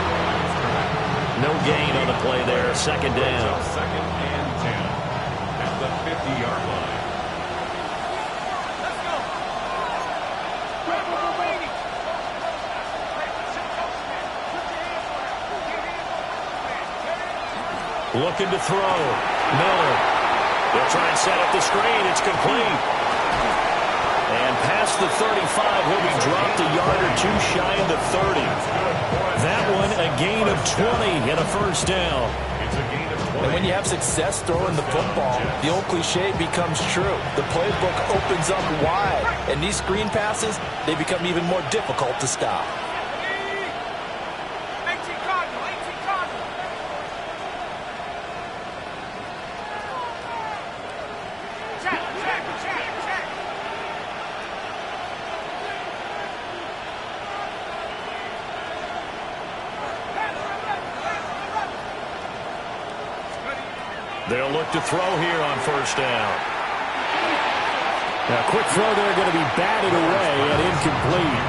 No gain on the play there. Second down. Second and 10 at the 50-yard line. Looking to throw. Miller. They'll try and set up the screen. It's complete. And past the 35, he'll be dropped a yard or two shy of the 30. That one, a gain of 20 and a first down. And when you have success throwing the football, the old cliche becomes true. The playbook opens up wide. And these screen passes, they become even more difficult to stop. They'll look to throw here on first down. Now, quick throw there, going to be batted away and incomplete.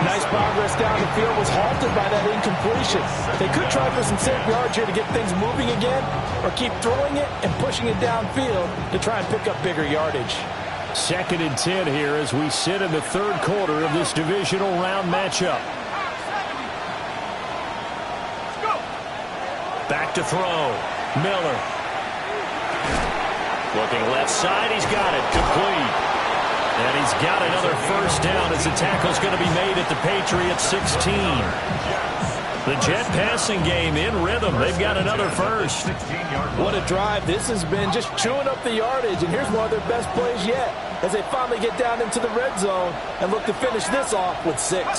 Nice progress down the field, was halted by that incompletion. They could try for some safe yards here to get things moving again, or keep throwing it and pushing it downfield to try and pick up bigger yardage. Second and 10 here as we sit in the third quarter of this divisional round matchup. Back to throw. Miller. Looking left side. He's got it. Complete. And he's got another first down as the tackle's going to be made at the Patriots 16. The Jet passing game in rhythm. They've got another first. What a drive. This has been just chewing up the yardage. And here's one of their best plays yet as they finally get down into the red zone and look to finish this off with 6. On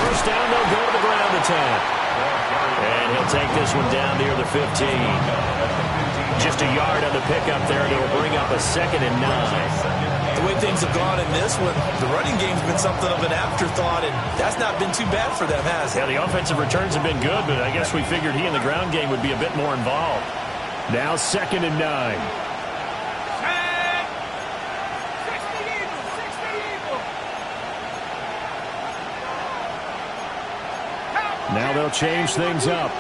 first down, they'll go to the ground attack. And he'll take this one down near the 15. Just a yard on the pickup there, and it'll bring up a 2nd and 9. The way things have gone in this one, the running game's been something of an afterthought, and that's not been too bad for them, has it? Yeah, the offensive returns have been good, but I guess we figured he in the ground game would be a bit more involved. Now 2nd and 9. Now they'll change things up.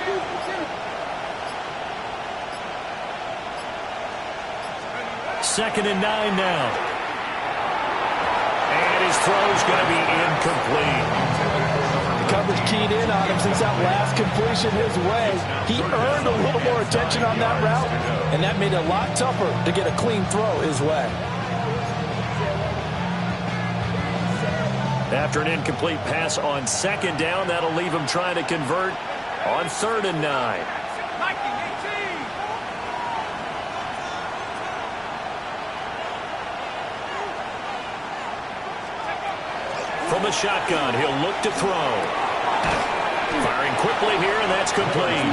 Second and 9 now. And his throw's going to be incomplete. The coverage keyed in on him since that last completion his way. He earned a little more attention on that route, and that made it a lot tougher to get a clean throw his way. After an incomplete pass on second down, that'll leave him trying to convert on 3rd and 9. From the shotgun, he'll look to throw. Firing quickly here, and that's complete.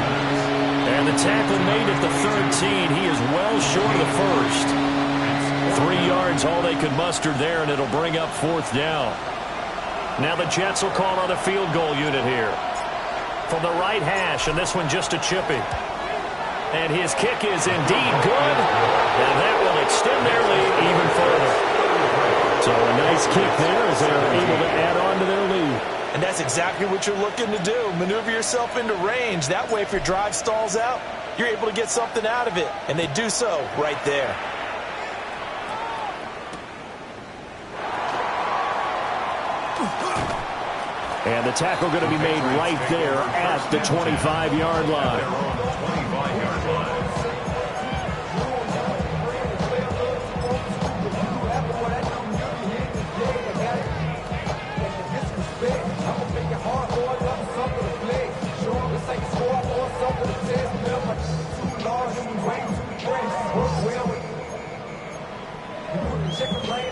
And the tackle made at the 13. He is well short of the first. 3 yards, all they could muster there, and it'll bring up 4th down. Now the Jets will call on a field goal unit here. From the right hash, and this one just a chippy. And his kick is indeed good. And that will extend their lead even further. So a nice kick there as they're able to add on to their lead. And that's exactly what you're looking to do. Maneuver yourself into range. That way, if your drive stalls out, you're able to get something out of it. And they do so right there. And the tackle going to be made right there at the 25-yard line.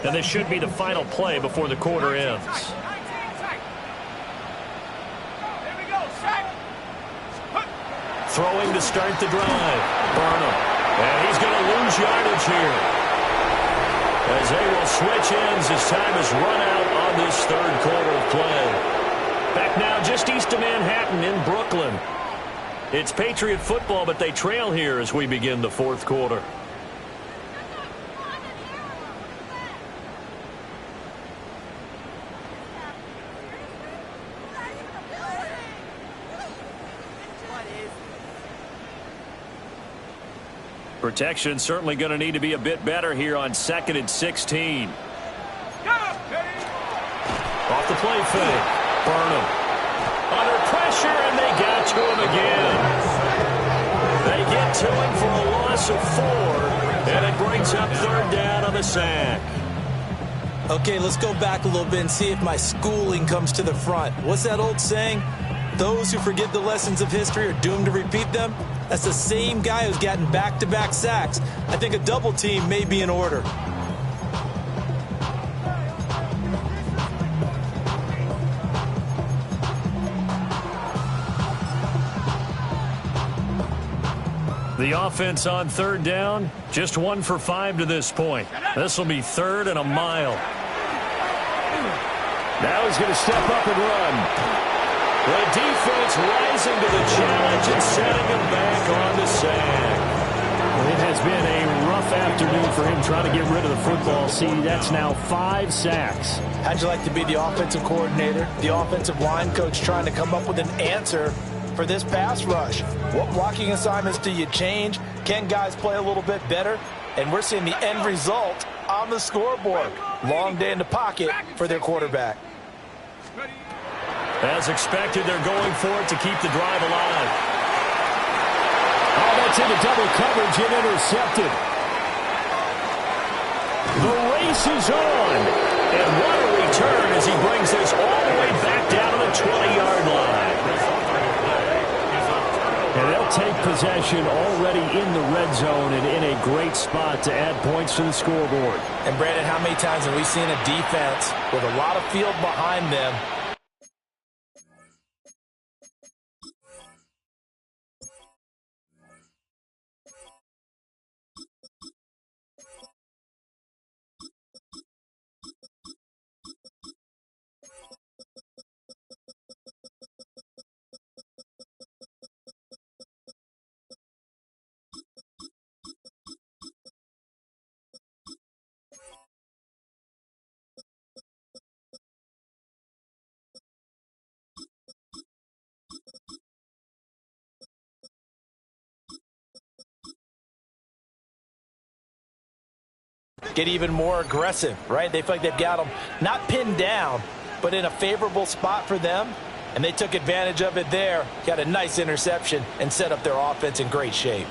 And this should be the final play before the quarter ends. Throwing to start the drive. Burnham. And he's going to lose yardage here. As they will switch ends as time has run out on this third quarter of play. Back now just east of Manhattan in Brooklyn. It's Patriot football, but they trail here as we begin the fourth quarter. Protection certainly going to need to be a bit better here on 2nd and 16. Off the play fake. Burnham. Under pressure, and they got to him again. They get to him for a loss of 4, and it brings up 3rd down on the sack. Okay, let's go back a little bit and see if my schooling comes to the front. What's that old saying? Those who forget the lessons of history are doomed to repeat them. That's the same guy who's gotten back-to-back sacks. I think a double team may be in order. The offense on 3rd down, just 1 for 5 to this point. This will be 3rd and a mile. Now he's going to step up and run. The defense rising to the challenge and setting him back on the sack. It has been a rough afternoon for him trying to get rid of the football. See, that's now 5 sacks. How'd you like to be the offensive coordinator, the offensive line coach trying to come up with an answer for this pass rush? What blocking assignments do you change? Can guys play a little bit better? And we're seeing the end result on the scoreboard. Long day in the pocket for their quarterback. As expected, they're going for it to keep the drive alive. Oh, that's into double coverage and intercepted. The race is on. And what a return as he brings this all the way back down to the 20-yard line. And they'll take possession already in the red zone and in a great spot to add points to the scoreboard. And, Brandon, how many times have we seen a defense with a lot of field behind them get even more aggressive, right? They feel like they've got them not pinned down, but in a favorable spot for them, and they took advantage of it there, got a nice interception, and set up their offense in great shape.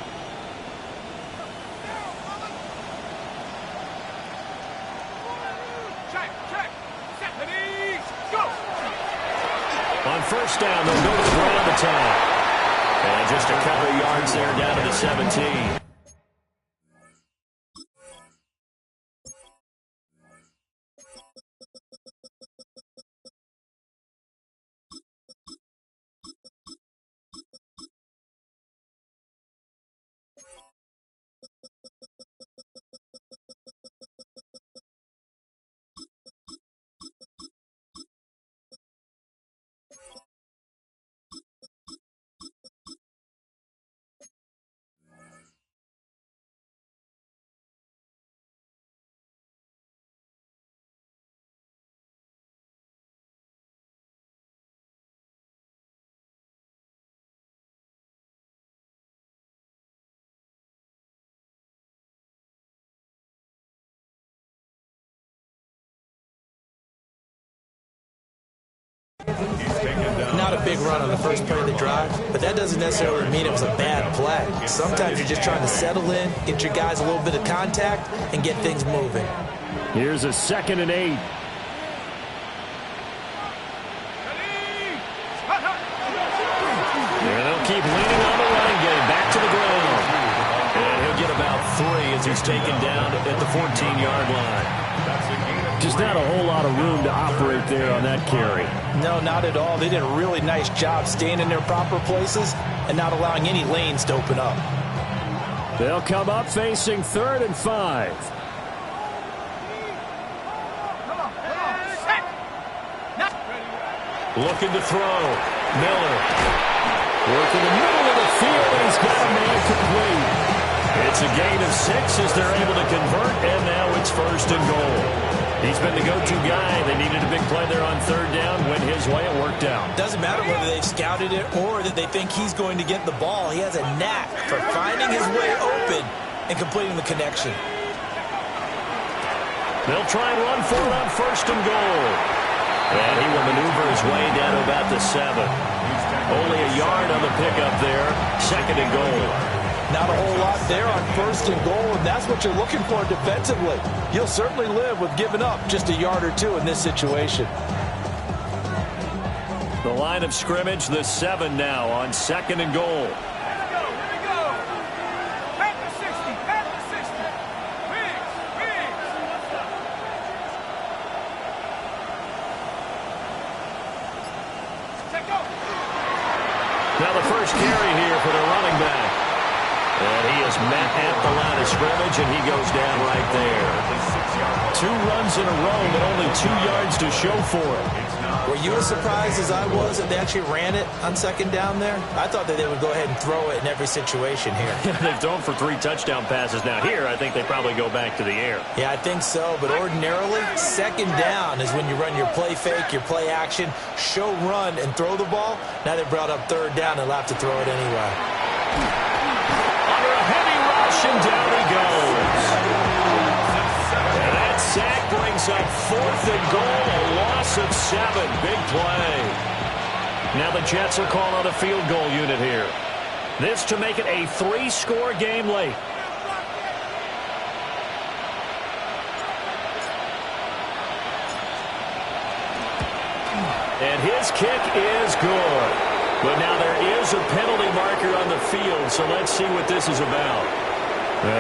On 1st down, they'll go to the ground attack. And just a couple of yards there down to the 17. Not a big run on the first play of the drive, but that doesn't necessarily mean it was a bad play. Sometimes you're just trying to settle in, get your guys a little bit of contact, and get things moving. Here's a 2nd and 8. And they'll keep leaning on the running game. Back to the ground. And he'll get about 3 as he's taken down at the 14-yard line. Just not a whole lot of room to operate there on that carry. No, not at all. They did a really nice job staying in their proper places and not allowing any lanes to open up. They'll come up facing 3rd and 5. Looking to throw. Miller. Working the middle of the field, and he's got a man complete. It's a gain of 6 as they're able to convert, and now it's 1st and goal. He's been the go-to guy. They needed a big play there on 3rd down. Went his way. It worked out. Doesn't matter whether they've scouted it or that they think he's going to get the ball. He has a knack for finding his way open and completing the connection. They'll try and run for it on 1st and goal. And he will maneuver his way down to about the 7. Only a yard on the pickup there. 2nd and goal. Not a whole lot there on 1st and goal, and that's what you're looking for defensively. You'll certainly live with giving up just a yard or 2 in this situation. The line of scrimmage, the 7 now on 2nd and goal. Now the first carry here for the running back. And he is met at the line of scrimmage, and he goes down right there. 2 runs in a row, but only 2 yards to show for it. Were you as surprised as I was that they actually ran it on 2nd down there? I thought that they would go ahead and throw it in every situation here. They've thrown for 3 touchdown passes. Now here, I think they probably go back to the air. Yeah, I think so. But ordinarily, 2nd down is when you run your play fake, your play action, show run, and throw the ball. Now they brought up 3rd down. They'll have to throw it anyway. Under a heavy rush, and down he goes. And that sack brings up 4th and goal, a loss of 7. Big play. Now the Jets are calling on a field goal unit here. This to make it a 3-score game late. And his kick is good. But now there is a penalty marker on the field, so let's see what this is about.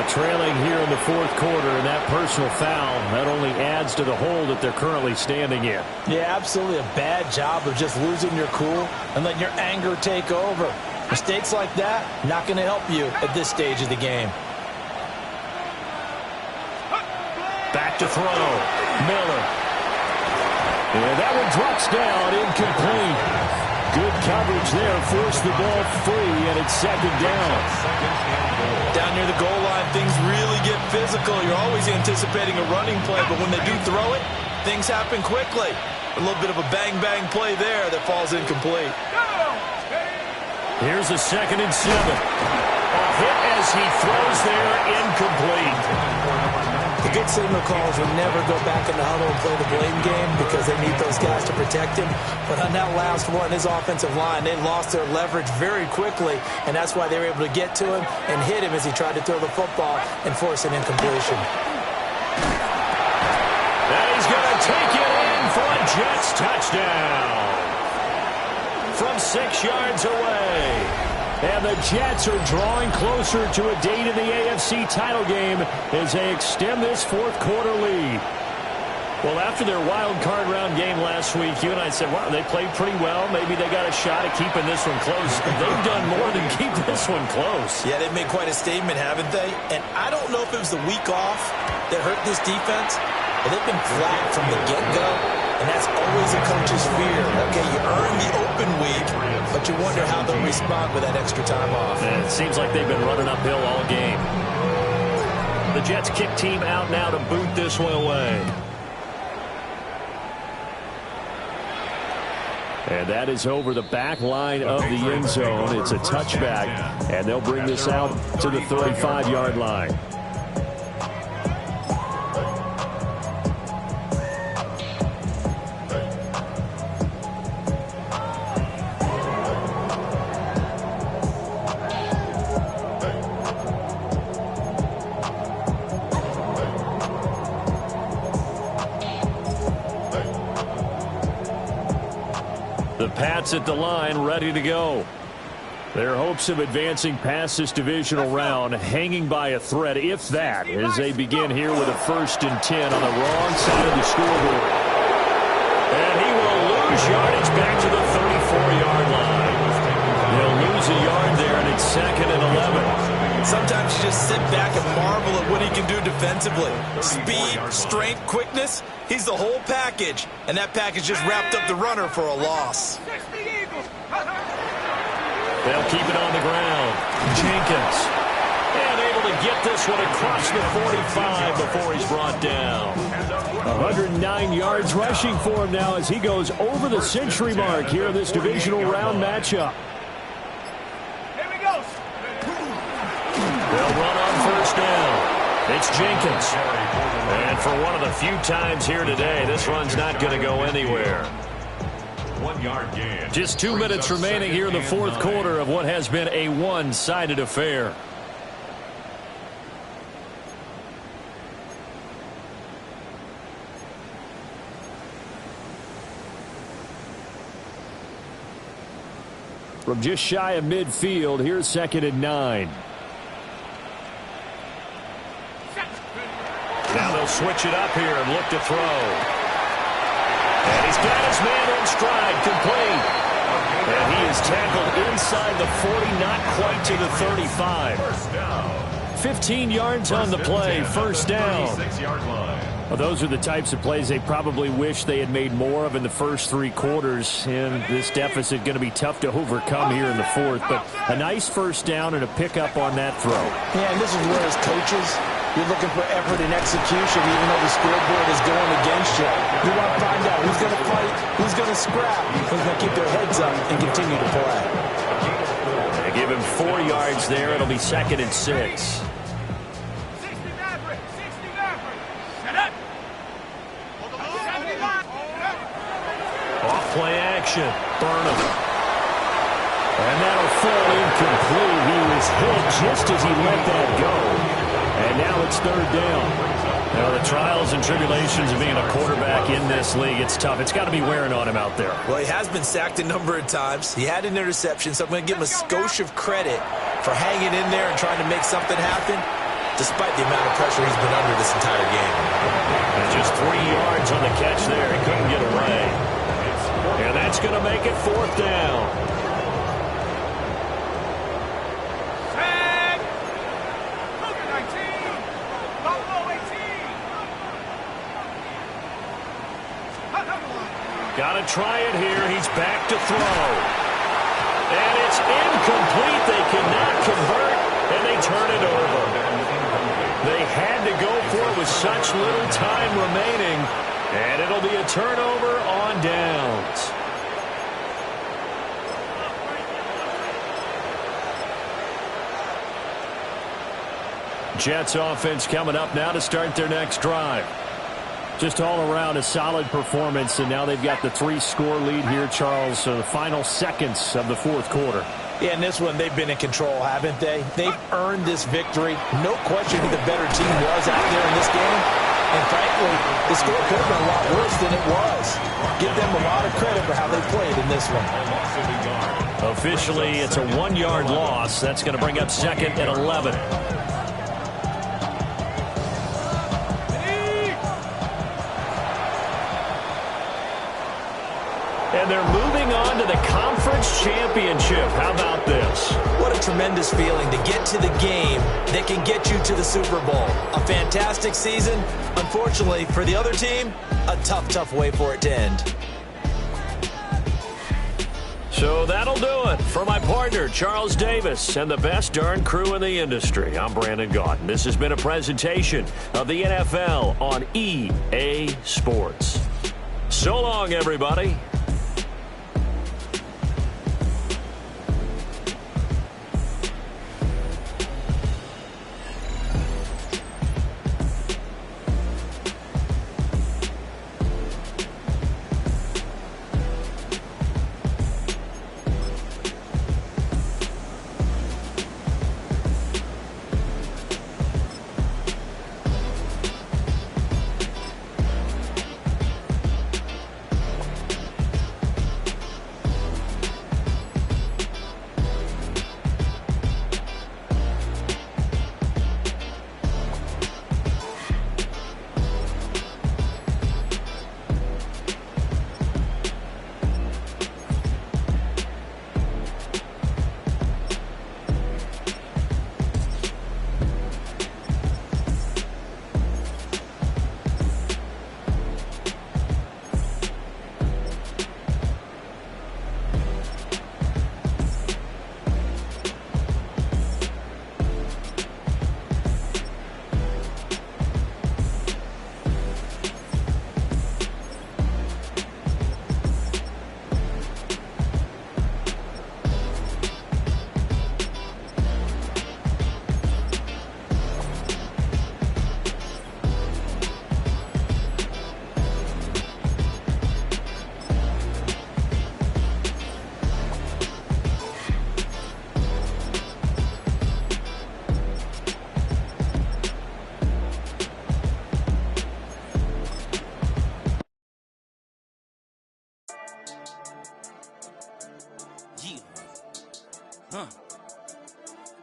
Trailing here in the 4th quarter, and that personal foul, that only adds to the hole that they're currently standing in. Yeah, absolutely a bad job of just losing your cool and letting your anger take over. Mistakes like that, not going to help you at this stage of the game. Back to throw. Miller. And that one drops down, incomplete. Good coverage there, forced the ball free, and it's 2nd down. Down near the goal line, things really get physical. You're always anticipating a running play, but when they do throw it, things happen quickly. A little bit of a bang-bang play there that falls incomplete. Here's a 2nd and 7. A hit as he throws there, incomplete. The good signal calls will never go back in the huddle and play the blame game because they need those guys to protect him. But on that last one, his offensive line, they lost their leverage very quickly, and that's why they were able to get to him and hit him as he tried to throw the football and force an incompletion. And he's going to take it in for a Jets touchdown. From 6 yards away. And the Jets are drawing closer to a date in the AFC title game as they extend this 4th quarter lead. Well, after their wild card round game last week, you and I said, wow, they played pretty well. Maybe they got a shot at keeping this one close. They've done more than keep this one close. Yeah, they've made quite a statement, haven't they? And I don't know if it was the week off that hurt this defense, but they've been flat from the get-go. And that's always a coach's fear. Okay, you earn the open week, but you wonder how they'll respond with that extra time off. And it seems like they've been running uphill all game. The Jets kick team out now to boot this one away. And that is over the back line of the end zone. It's a touchback, and they'll bring this out to the 35-yard line. The Pats at the line, ready to go. Their hopes of advancing past this divisional round hanging by a thread, if that, as they begin here with a 1st and 10 on the wrong side of the scoreboard. And he will lose yardage back to the 34-yard line. They'll lose a yard there, and it's 2nd and 11. Sometimes you just sit back and marvel at what he can do defensively. Speed, strength, quickness, he's the whole package. And that package just wrapped up the runner for a loss. They'll keep it on the ground. Jenkins. And able to get this one across the 45 before he's brought down. 109 yards rushing for him now as he goes over the century mark here in this divisional round matchup. They'll run on first down. It's Jenkins. And for one of the few times here today, this run's not going to go anywhere. 1 yard gain. Just 2 minutes remaining here in the fourth quarter of what has been a one-sided affair. From just shy of midfield, here's 2nd and 9. Now they'll switch it up here and look to throw. And he's got his man in stride, complete. And he is tackled inside the 40, not quite to the 35. First down. 15 yards on the play, first down. 36-yard line. Well, those are the types of plays they probably wish they had made more of in the first 3 quarters. And this deficit going to be tough to overcome here in the fourth. But a nice first down and a pickup on that throw. Yeah, and this is where as coaches, you're looking for effort and execution even though the scoreboard is going against you. You want to find out who's going to fight, who's going to scrap, who's going to keep their heads up and continue to play. They give him 4 yards there. It'll be 2nd and 6. Play action. Burnham. And that'll fall incomplete. He was hit just as he let that go. And now it's 3rd down. Now the trials and tribulations of being a quarterback in this league, it's tough. It's got to be wearing on him out there. Well, he has been sacked a number of times. He had an interception, so I'm going to give him a skosh of credit for hanging in there and trying to make something happen, despite the amount of pressure he's been under this entire game. And just 3 yards on the catch there. He couldn't get away. And that's going to make it 4th down. Got to try it here. He's back to throw. And it's incomplete. They cannot convert, and they turn it over. They had to go for it with such little time remaining. And it'll be a turnover on downs. Jets offense coming up now to start their next drive. Just all around a solid performance, and now they've got the 3-score lead here, Charles. So the final seconds of the fourth quarter. Yeah, in this one, they've been in control, haven't they? They've earned this victory. No question who the better team was out there in this game. And frankly, the score could have been a lot worse than it was. Give them a lot of credit for how they played in this one. Officially, it's a 1-yard loss. That's going to bring up 2nd and 11. And they're moving on to the conference championship. How about this? What a tremendous feeling to get to the game that can get you to the Super Bowl. A fantastic season. Unfortunately, for the other team, a tough, tough way for it to end. So that'll do it for my partner, Charles Davis, and the best darn crew in the industry. I'm Brandon Gaudin. This has been a presentation of the NFL on EA Sports. So long, everybody.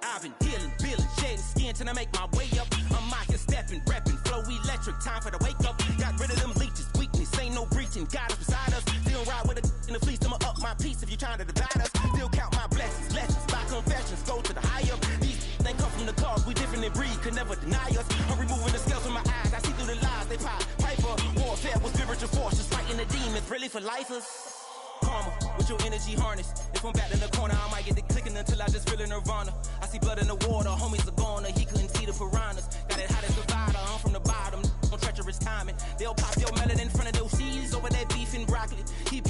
I've been healing, feeling, shedding skin till I make my way up. I'm out here stepping, repping, flow electric, time for the wake up. Got rid of them leeches, weakness, ain't no breaching. God is beside us, still ride with a in the fleece. I'ma up my piece if you trying to divide us. Still count my blessings, lessons, by confessions, go to the higher. These they come from the cause, we different in breed, could never deny us. I'm removing the scales from my eyes, I see through the lies they pop. Piper, warfare with spiritual forces, fighting the demons, really for lifers. Karma, with your energy harness. If I'm back in the corner, I might get the clicking until I just feel a nirvana. I see blood in the water, homies are gone, he couldn't see the piranhas. Got it hot as divider, I'm from the bottom, on treacherous timing. They'll pop your melon in front of those seeds over that beef and broccoli. He